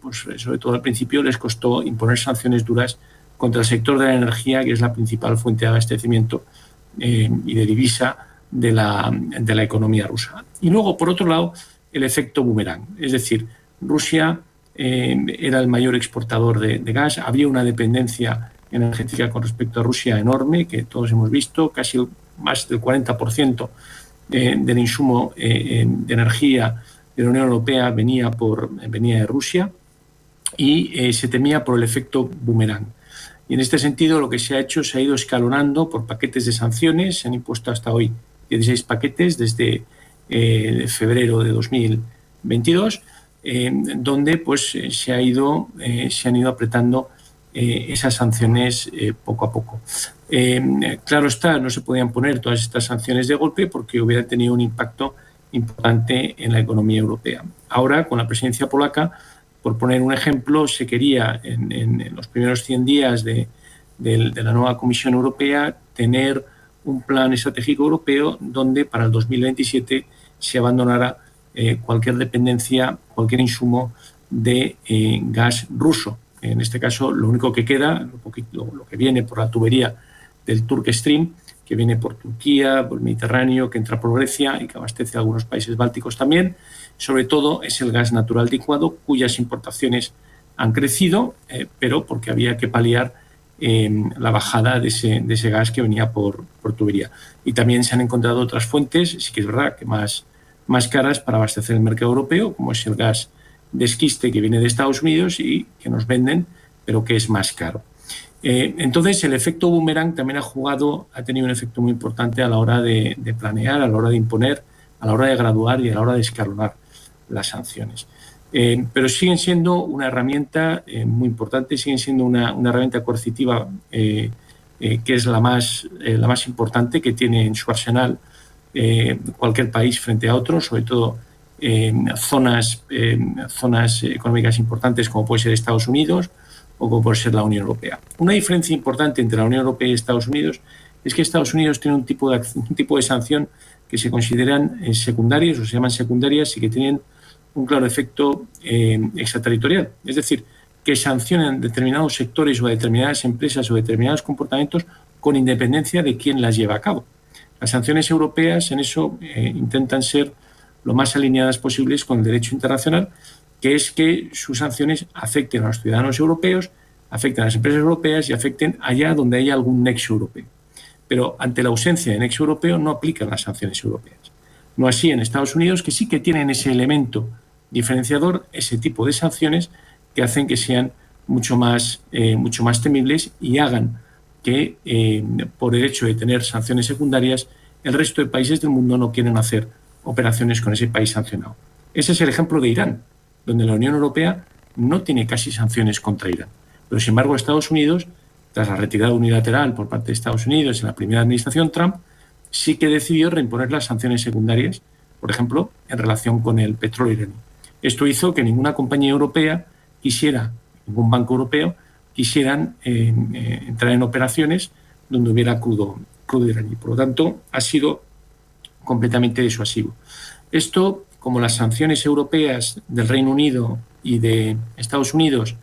pues, sobre todo al principio, les costó imponer sanciones duras contra el sector de la energía, que es la principal fuente de abastecimiento y de divisa de la economía rusa. Y luego, por otro lado, el efecto boomerang. Es decir, Rusia era el mayor exportador de gas, había una dependencia energética con respecto a Rusia enorme, que todos hemos visto, casi más del 40% del insumo de energía de la Unión Europea venía de Rusia, y se temía por el efecto boomerang. Y en este sentido, lo que se ha hecho, se ha ido escalonando por paquetes de sanciones. Se han impuesto hasta hoy 16 paquetes desde febrero de 2022, donde pues, se han ido apretando esas sanciones poco a poco. Claro está, no se podían poner todas estas sanciones de golpe porque hubieran tenido un impacto importante en la economía europea. Ahora, con la presidencia polaca, por poner un ejemplo, se quería en los primeros 100 días de la nueva Comisión Europea tener un plan estratégico europeo donde para el 2027 se abandonara cualquier dependencia, cualquier insumo de gas ruso. En este caso, lo único que queda, lo que viene por la tubería del Turk Stream, que viene por Turquía, por el Mediterráneo, que entra por Grecia y que abastece a algunos países bálticos también, sobre todo es el gas natural licuado, cuyas importaciones han crecido, pero porque había que paliar la bajada de ese gas que venía por tubería. Y también se han encontrado otras fuentes, sí que es verdad que más caras para abastecer el mercado europeo, como es el gas de esquiste que viene de Estados Unidos y que nos venden, pero que es más caro. Entonces, el efecto boomerang también ha tenido un efecto muy importante a la hora de planear, a la hora de imponer, a la hora de graduar y a la hora de escalonar las sanciones. Pero siguen siendo una herramienta muy importante, siguen siendo una herramienta coercitiva que es la más importante que tiene en su arsenal cualquier país frente a otro, sobre todo zonas económicas importantes como puede ser Estados Unidos o como puede ser la Unión Europea. Una diferencia importante entre la Unión Europea y Estados Unidos es que Estados Unidos tiene un tipo de sanción que se consideran secundarias o se llaman secundarias y que tienen un claro efecto extraterritorial. Es decir, que sancionan determinados sectores o determinadas empresas o determinados comportamientos con independencia de quién las lleva a cabo. Las sanciones europeas en eso intentan ser lo más alineadas posibles con el derecho internacional, que es que sus sanciones afecten a los ciudadanos europeos, afecten a las empresas europeas y afecten allá donde haya algún nexo europeo. Pero ante la ausencia de nexo europeo no aplican las sanciones europeas. No así en Estados Unidos, que sí que tienen ese elemento diferenciador, ese tipo de sanciones que hacen que sean mucho más temibles y hagan que, por el hecho de tener sanciones secundarias, el resto de países del mundo no quieren hacer operaciones con ese país sancionado. Ese es el ejemplo de Irán, donde la Unión Europea no tiene casi sanciones contra Irán. Pero, sin embargo, Estados Unidos, tras la retirada unilateral por parte de Estados Unidos en la primera administración Trump, sí que decidió reimponer las sanciones secundarias, por ejemplo, en relación con el petróleo iraní. Esto hizo que ninguna compañía europea ningún banco europeo quisieran entrar en operaciones donde hubiera crudo iraní. Por lo tanto, ha sido completamente disuasivo. Esto, como las sanciones europeas del Reino Unido y de Estados Unidos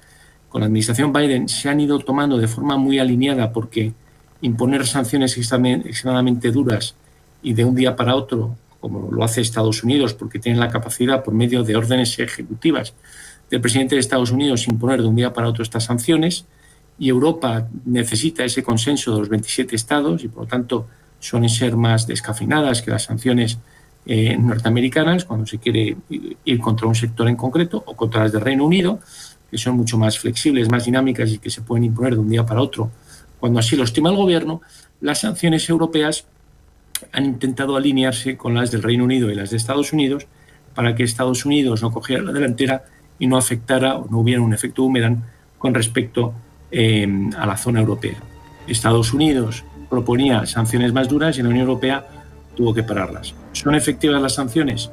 con la administración Biden se han ido tomando de forma muy alineada, porque imponer sanciones extremadamente duras y de un día para otro, como lo hace Estados Unidos, porque tienen la capacidad por medio de órdenes ejecutivas del presidente de Estados Unidos imponer de un día para otro estas sanciones, y Europa necesita ese consenso de los 27 estados y por lo tanto suelen ser más descafeinadas que las sanciones norteamericanas cuando se quiere ir contra un sector en concreto, o contra las del Reino Unido, que son mucho más flexibles, más dinámicas y que se pueden imponer de un día para otro cuando así lo estima el gobierno. Las sanciones europeas han intentado alinearse con las del Reino Unido y las de Estados Unidos para que Estados Unidos no cogiera la delantera y no afectara o no hubiera un efecto boomerang con respecto a la zona europea. Estados Unidos proponía sanciones más duras y la Unión Europea tuvo que pararlas. ¿Son efectivas las sanciones?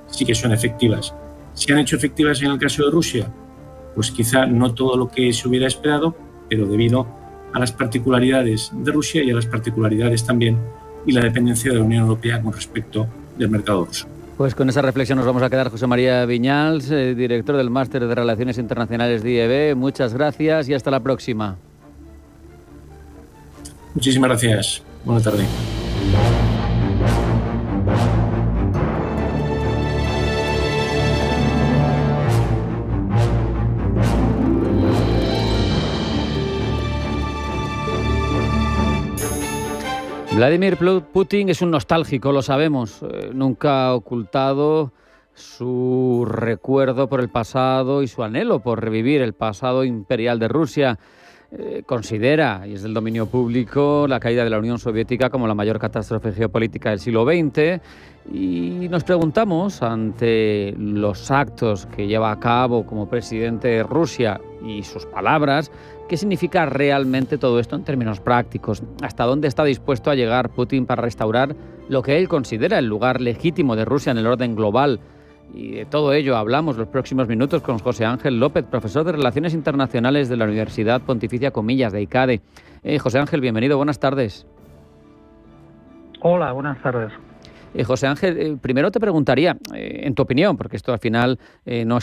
Sí que son efectivas. ¿Se han hecho efectivas en el caso de Rusia? Pues quizá no todo lo que se hubiera esperado, pero debido a las particularidades de Rusia y a las particularidades también y la dependencia de la Unión Europea con respecto del mercado ruso. Pues con esa reflexión nos vamos a quedar. José María Viñals, director del Máster de Relaciones Internacionales de IEB. Muchas gracias y hasta la próxima. Muchísimas gracias. Buenas tardes. Vladimir Putin es un nostálgico, lo sabemos. Nunca ha ocultado su recuerdo por el pasado y su anhelo por revivir el pasado imperial de Rusia. considera, y es del dominio público, la caída de la Unión Soviética como la mayor catástrofe geopolítica del siglo XX. Y nos preguntamos, ante los actos que lleva a cabo como presidente de Rusia y sus palabras, ¿qué significa realmente todo esto en términos prácticos? ¿Hasta dónde está dispuesto a llegar Putin para restaurar lo que él considera el lugar legítimo de Rusia en el orden global? Y de todo ello hablamos los próximos minutos con José Ángel López, profesor de Relaciones Internacionales de la Universidad Pontificia Comillas de ICADE. José Ángel, bienvenido, buenas tardes. Hola, buenas tardes. José Ángel, primero te preguntaría, en tu opinión, porque esto al final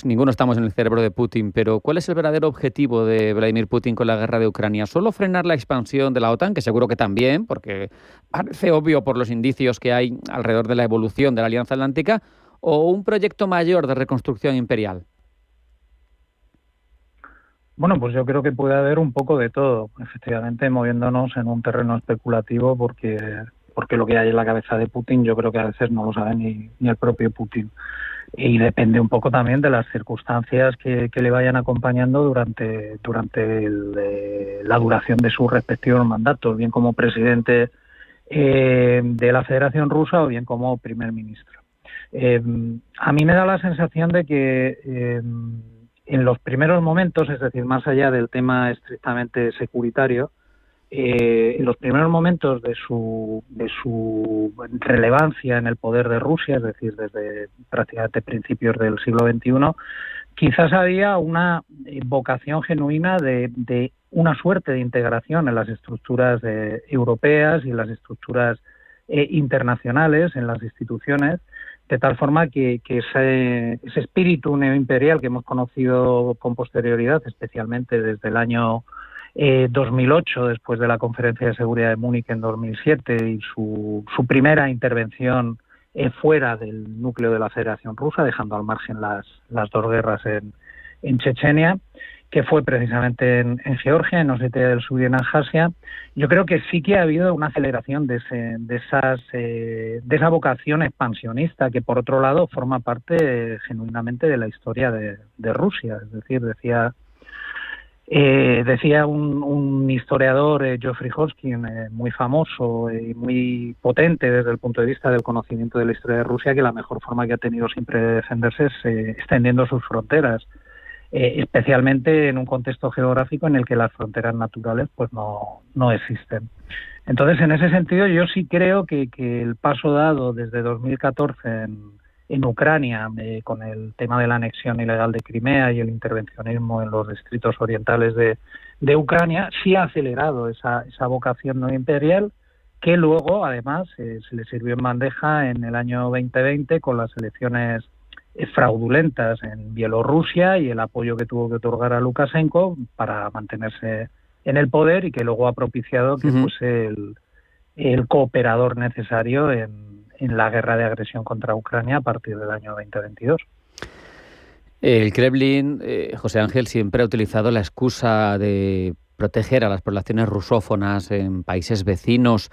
ninguno estamos en el cerebro de Putin, pero ¿cuál es el verdadero objetivo de Vladimir Putin con la guerra de Ucrania? ¿Solo frenar la expansión de la OTAN, que seguro que también, porque parece obvio por los indicios que hay alrededor de la evolución de la Alianza Atlántica, o un proyecto mayor de reconstrucción imperial? Bueno, pues yo creo que puede haber un poco de todo, efectivamente moviéndonos en un terreno especulativo porque lo que hay en la cabeza de Putin yo creo que a veces no lo sabe ni el propio Putin. Y depende un poco también de las circunstancias que le vayan acompañando durante la duración de sus respectivos mandatos, bien como presidente de la Federación Rusa o bien como primer ministro. A mí me da la sensación de que en los primeros momentos, es decir, más allá del tema estrictamente securitario, en los primeros momentos de su relevancia en el poder de Rusia, es decir, desde prácticamente principios del siglo XXI, quizás había una vocación genuina de una suerte de integración en las estructuras europeas y en las estructuras internacionales, en las instituciones, de tal forma que ese espíritu neoimperial que hemos conocido con posterioridad, especialmente desde el año 2008, después de la Conferencia de Seguridad de Múnich en 2007 y su primera intervención fuera del núcleo de la Federación Rusa, dejando al margen las dos guerras en Chechenia, que fue precisamente en Georgia, en Osetia del Sur y en Abjasia. Yo creo que sí que ha habido una aceleración de esa vocación expansionista que, por otro lado, forma parte genuinamente de la historia de Rusia. Es decir, decía un historiador, Geoffrey Hoskin, muy famoso y muy potente desde el punto de vista del conocimiento de la historia de Rusia, que la mejor forma que ha tenido siempre de defenderse es extendiendo sus fronteras, especialmente en un contexto geográfico en el que las fronteras naturales pues no existen. Entonces, en ese sentido, yo sí creo que el paso dado desde 2014 en Ucrania, con el tema de la anexión ilegal de Crimea y el intervencionismo en los distritos orientales de Ucrania, sí ha acelerado esa vocación no imperial, que luego, además, se le sirvió en bandeja en el año 2020 con las elecciones fraudulentas en Bielorrusia y el apoyo que tuvo que otorgar a Lukashenko para mantenerse en el poder, y que luego ha propiciado que fuese el cooperador necesario en la guerra de agresión contra Ucrania a partir del año 2022. El Kremlin, José Ángel, siempre ha utilizado la excusa de proteger a las poblaciones rusófonas en países vecinos.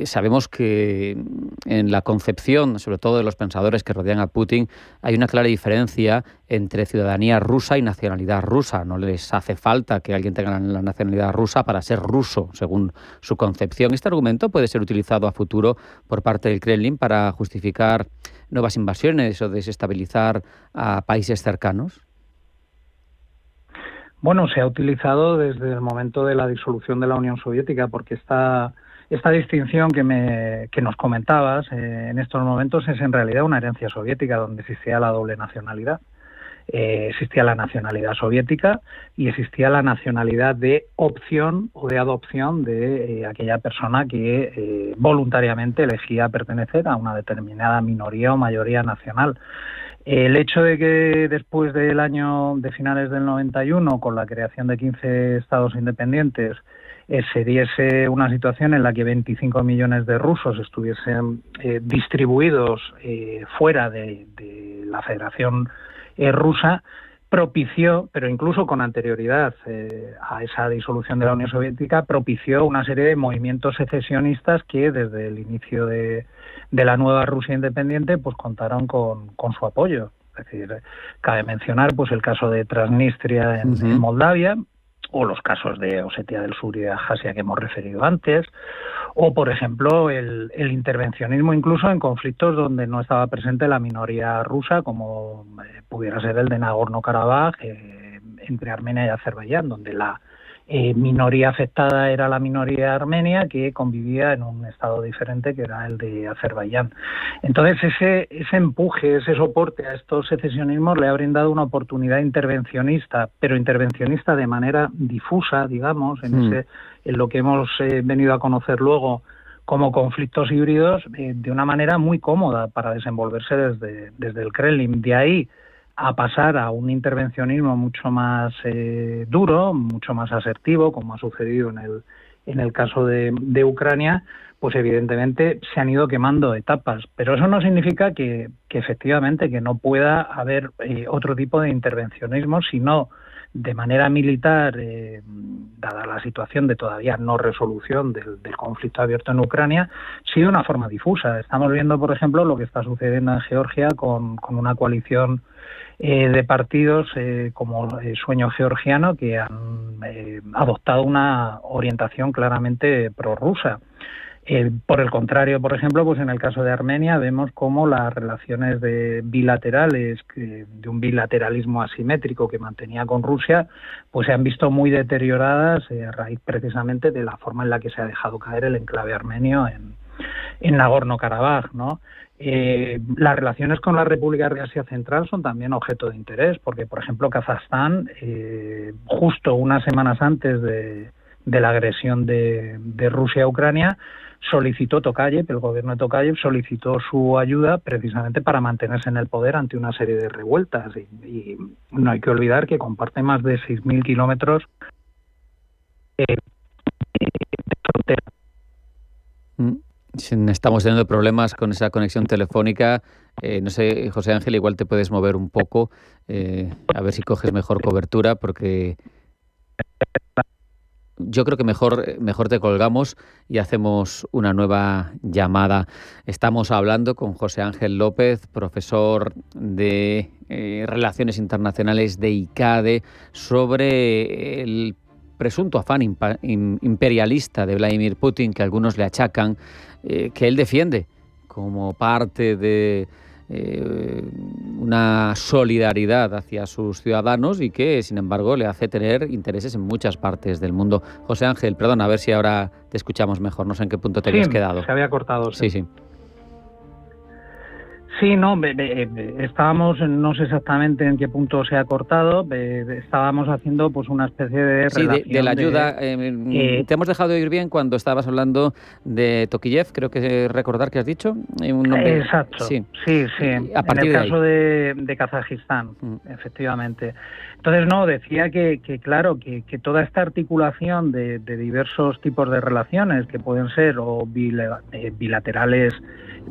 Sabemos que en la concepción, sobre todo de los pensadores que rodean a Putin, hay una clara diferencia entre ciudadanía rusa y nacionalidad rusa. No les hace falta que alguien tenga la nacionalidad rusa para ser ruso, según su concepción. ¿Este argumento puede ser utilizado a futuro por parte del Kremlin para justificar nuevas invasiones o desestabilizar a países cercanos? Bueno, se ha utilizado desde el momento de la disolución de la Unión Soviética, porque esta distinción que nos comentabas en estos momentos es en realidad una herencia soviética, donde existía la doble nacionalidad. Existía la nacionalidad soviética y existía la nacionalidad de opción o de adopción de aquella persona que voluntariamente elegía pertenecer a una determinada minoría o mayoría nacional. El hecho de que después del año de finales del 91, con la creación de 15 estados independientes, se diese una situación en la que 25 millones de rusos estuviesen distribuidos fuera de la Federación Rusa, propició, pero incluso con anterioridad a esa disolución de la Unión Soviética, propició una serie de movimientos secesionistas que desde el inicio de la nueva Rusia independiente pues contaron con su apoyo. Es decir, cabe mencionar pues el caso de Transnistria en Moldavia, o los casos de Osetia del Sur y de Abjasia que hemos referido antes, o por ejemplo el intervencionismo incluso en conflictos donde no estaba presente la minoría rusa, como pudiera ser el de Nagorno-Karabaj entre Armenia y Azerbaiyán, donde la minoría afectada era la minoría armenia, que convivía en un estado diferente que era el de Azerbaiyán. Entonces ese empuje, ese soporte a estos secesionismos le ha brindado una oportunidad intervencionista, pero intervencionista de manera difusa, digamos, en lo que hemos venido a conocer luego como conflictos híbridos, de una manera muy cómoda para desenvolverse desde el Kremlin. De ahí a pasar a un intervencionismo mucho más duro, mucho más asertivo, como ha sucedido en el caso de Ucrania, pues evidentemente se han ido quemando etapas. Pero eso no significa que efectivamente que no pueda haber otro tipo de intervencionismo, sino de manera militar, dada la situación de todavía no resolución del conflicto abierto en Ucrania, sí de una forma difusa. Estamos viendo, por ejemplo, lo que está sucediendo en Georgia con una coalición de partidos como Sueño Georgiano, que han adoptado una orientación claramente prorrusa. Por el contrario, por ejemplo, pues en el caso de Armenia vemos cómo las relaciones bilaterales, de un bilateralismo asimétrico que mantenía con Rusia, pues se han visto muy deterioradas a raíz precisamente de la forma en la que se ha dejado caer el enclave armenio en Nagorno-Karabaj, ¿no? Las relaciones con las repúblicas de Asia Central son también objeto de interés, porque, por ejemplo, Kazajstán, justo unas semanas antes de la agresión de Rusia a Ucrania, solicitó el gobierno de Tokayev solicitó su ayuda precisamente para mantenerse en el poder ante una serie de revueltas. Y no hay que olvidar que comparte más de 6.000 kilómetros de frontera. Estamos teniendo problemas con esa conexión telefónica. No sé, José Ángel, igual te puedes mover un poco, a ver si coges mejor cobertura, porque yo creo que mejor te colgamos y hacemos una nueva llamada. Estamos hablando con José Ángel López, profesor de Relaciones Internacionales de ICADE, sobre el presunto afán imperialista de Vladimir Putin, que algunos le achacan, que él defiende como parte de una solidaridad hacia sus ciudadanos y que, sin embargo, le hace tener intereses en muchas partes del mundo. José Ángel, perdón, a ver si ahora te escuchamos mejor. No sé en qué punto te habías quedado. Se había cortado. Sí. Sí, no, estábamos, no sé exactamente en qué punto se ha cortado, estábamos haciendo pues una especie de relación de la ayuda. Te hemos dejado de oír bien cuando estabas hablando de Tokayev, creo que recordar que has dicho. Un nombre. Exacto, sí. A partir en el caso de Kazajistán, efectivamente. Entonces, no, decía que claro, que toda esta articulación de diversos tipos de relaciones que pueden ser o bilaterales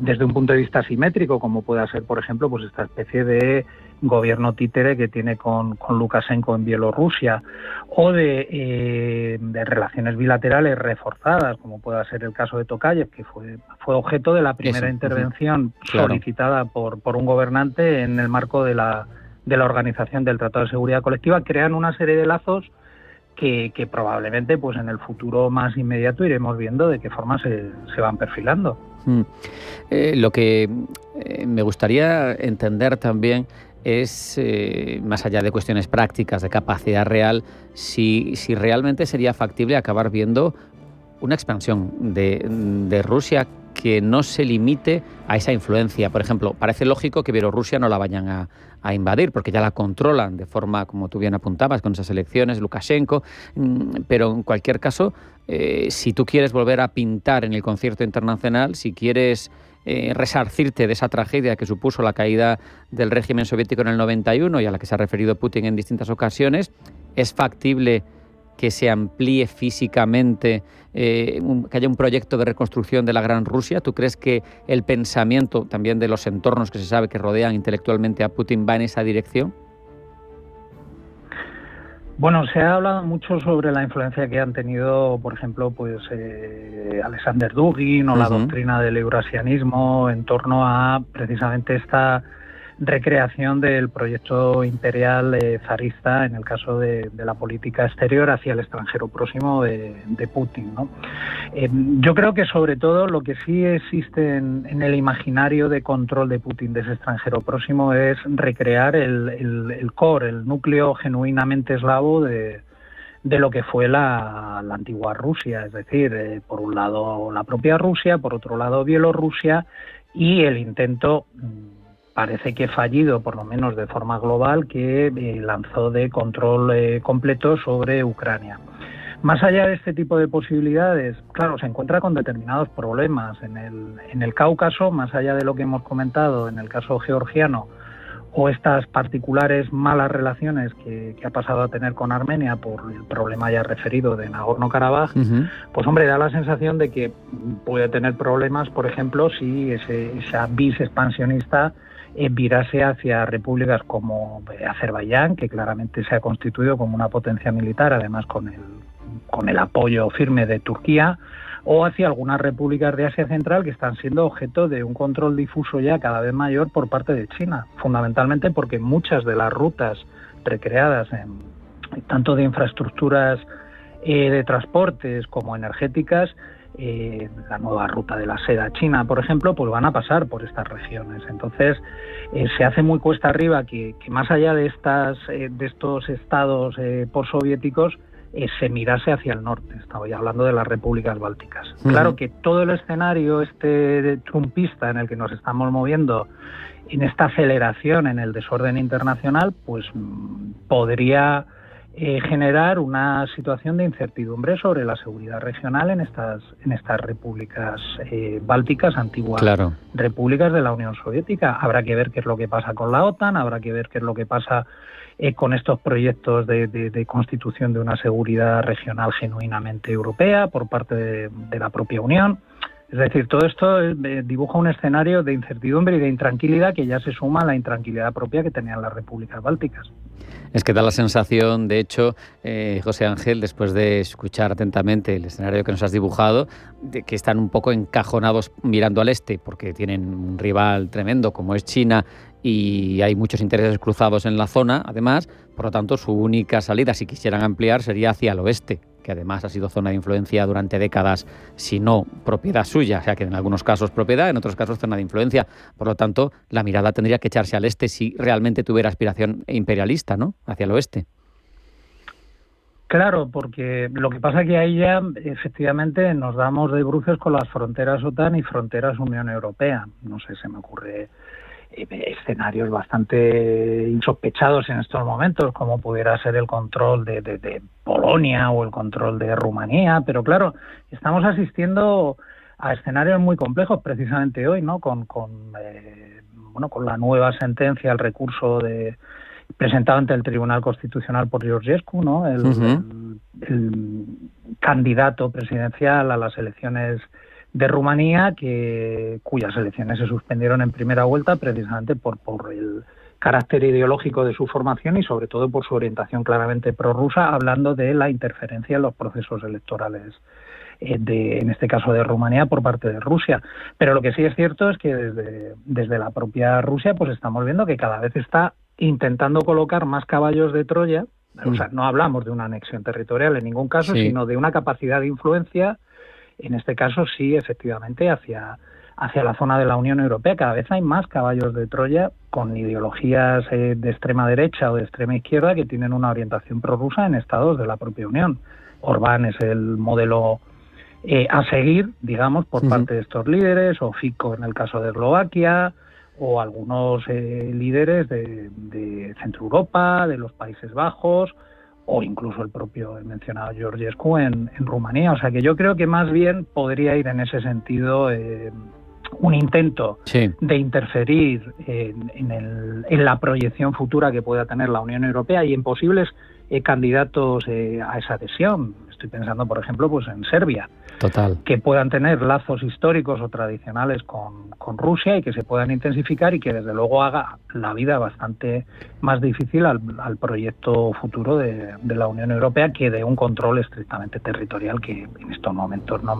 desde un punto de vista asimétrico, como pueda ser, por ejemplo, pues esta especie de gobierno títere que tiene con Lukashenko en Bielorrusia, o de relaciones bilaterales reforzadas, como pueda ser el caso de Tokayev, que fue objeto de la primera intervención solicitada por un gobernante en el marco de la Organización del Tratado de Seguridad Colectiva, crean una serie de lazos que probablemente pues en el futuro más inmediato iremos viendo de qué forma se van perfilando. Lo que me gustaría entender también es, más allá de cuestiones prácticas, de capacidad real, si realmente sería factible acabar viendo una expansión de Rusia que no se limite a esa influencia. Por ejemplo, parece lógico que Bielorrusia no la vayan a invadir, porque ya la controlan de forma, como tú bien apuntabas, con esas elecciones, Lukashenko, pero en cualquier caso, si tú quieres volver a pintar en el concierto internacional, si quieres resarcirte de esa tragedia que supuso la caída del régimen soviético en el 91 y a la que se ha referido Putin en distintas ocasiones, es factible que se amplíe físicamente, que haya un proyecto de reconstrucción de la Gran Rusia. ¿Tú crees que el pensamiento también de los entornos que se sabe que rodean intelectualmente a Putin va en esa dirección? Bueno, se ha hablado mucho sobre la influencia que han tenido, por ejemplo, pues Alexander Dugin o la doctrina del eurasianismo en torno a precisamente esta recreación del proyecto imperial zarista en el caso de la política exterior hacia el extranjero próximo de Putin, ¿no? Yo creo que sobre todo lo que sí existe en el imaginario de control de Putin de ese extranjero próximo es recrear el core, el núcleo genuinamente eslavo de lo que fue la antigua Rusia, es decir, por un lado la propia Rusia, por otro lado Bielorrusia, y el intento parece que fallido, por lo menos de forma global, que lanzó de control completo sobre Ucrania. Más allá de este tipo de posibilidades, claro, se encuentra con determinados problemas. En el Cáucaso, más allá de lo que hemos comentado en el caso georgiano, o estas particulares malas relaciones que ha pasado a tener con Armenia por el problema ya referido de Nagorno-Karabaj, pues hombre, da la sensación de que puede tener problemas, por ejemplo, si esa vis expansionista virase hacia repúblicas como Azerbaiyán, que claramente se ha constituido como una potencia militar, además con el apoyo firme de Turquía, o hacia algunas repúblicas de Asia Central que están siendo objeto de un control difuso ya cada vez mayor por parte de China, fundamentalmente porque muchas de las rutas recreadas tanto de infraestructuras de transportes como energéticas, la nueva ruta de la seda china, por ejemplo, pues van a pasar por estas regiones. Entonces, se hace muy cuesta arriba que más allá de estos estados postsoviéticos, se mirase hacia el norte. Estaba ya hablando de las repúblicas bálticas. Claro que todo el escenario trumpista en el que nos estamos moviendo, en esta aceleración en el desorden internacional, pues podría generar una situación de incertidumbre sobre la seguridad regional en estas repúblicas bálticas, antiguas repúblicas de la Unión Soviética. Habrá que ver qué es lo que pasa con la OTAN, habrá que ver qué es lo que pasa con estos proyectos de constitución de una seguridad regional genuinamente europea por parte de la propia Unión. Es decir, todo esto dibuja un escenario de incertidumbre y de intranquilidad que ya se suma a la intranquilidad propia que tenían las repúblicas bálticas. Es que da la sensación, de hecho, José Ángel, después de escuchar atentamente el escenario que nos has dibujado, de que están un poco encajonados mirando al este, porque tienen un rival tremendo como es China y hay muchos intereses cruzados en la zona, además, por lo tanto, su única salida, si quisieran ampliar, sería hacia el oeste, que además ha sido zona de influencia durante décadas, si no propiedad suya, o sea que en algunos casos propiedad, en otros casos zona de influencia. Por lo tanto, la mirada tendría que echarse al este si realmente tuviera aspiración imperialista, ¿no?, hacia el oeste. Claro, porque lo que pasa es que ahí ya efectivamente nos damos de bruces con las fronteras OTAN y fronteras Unión Europea. No sé, se me ocurre escenarios bastante insospechados en estos momentos, como pudiera ser el control de Polonia o el control de Rumanía, pero claro, estamos asistiendo a escenarios muy complejos precisamente hoy, ¿no? Con la nueva sentencia, el recurso presentado ante el Tribunal Constitucional por Georgescu, ¿no? El candidato presidencial a las elecciones de Rumanía, cuyas elecciones se suspendieron en primera vuelta precisamente por el carácter ideológico de su formación y sobre todo por su orientación claramente prorrusa, hablando de la interferencia en los procesos electorales en este caso de Rumanía por parte de Rusia. Pero lo que sí es cierto es que desde la propia Rusia pues estamos viendo que cada vez está intentando colocar más caballos de Troya. O sea, no hablamos de una anexión territorial en ningún caso, sino de una capacidad de influencia, en este caso sí, efectivamente, hacia la zona de la Unión Europea. Cada vez hay más caballos de Troya con ideologías de extrema derecha o de extrema izquierda que tienen una orientación prorrusa en estados de la propia Unión. Orbán es el modelo a seguir, digamos, por parte de estos líderes, o Fico en el caso de Eslovaquia, o algunos líderes de Centro Europa, de los Países Bajos, o incluso el propio mencionado Georgescu en Rumanía. O sea que yo creo que más bien podría ir en ese sentido un intento de interferir en la proyección futura que pueda tener la Unión Europea y en posibles candidatos a esa adhesión. Estoy pensando, por ejemplo, pues en Serbia. Total. que puedan tener lazos históricos o tradicionales con Rusia y que se puedan intensificar y que desde luego haga la vida bastante más difícil al proyecto futuro de la Unión Europea, que de un control estrictamente territorial que en estos momentos no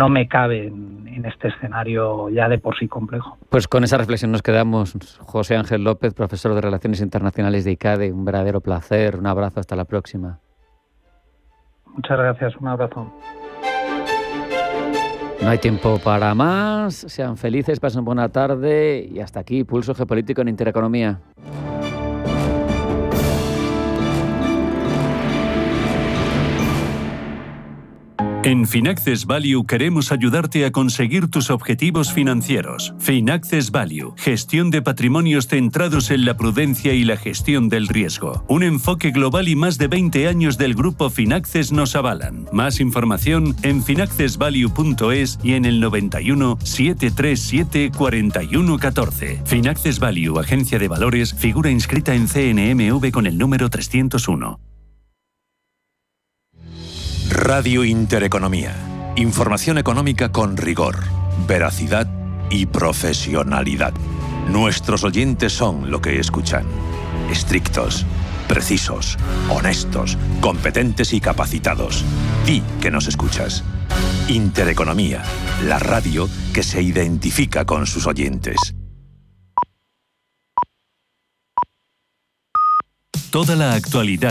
me cabe en este escenario ya de por sí complejo. Pues con esa reflexión nos quedamos. José Ángel López, profesor de Relaciones Internacionales de ICADE, un verdadero placer, un abrazo, hasta la próxima. Muchas gracias, un abrazo. No hay tiempo para más, sean felices, pasen buena tarde y hasta aquí Pulso Geopolítico en Intereconomía. En Finaccess Value queremos ayudarte a conseguir tus objetivos financieros. Finaccess Value, gestión de patrimonios centrados en la prudencia y la gestión del riesgo. Un enfoque global y más de 20 años del grupo Finaccess nos avalan. Más información en finaccessvalue.es y en el 91 737 4114. Finaccess Value, agencia de valores, figura inscrita en CNMV con el número 301. Radio Intereconomía. Información económica con rigor, veracidad y profesionalidad. Nuestros oyentes son lo que escuchan. Estrictos, precisos, honestos, competentes y capacitados. Di que nos escuchas. Intereconomía, la radio que se identifica con sus oyentes. Toda la actualidad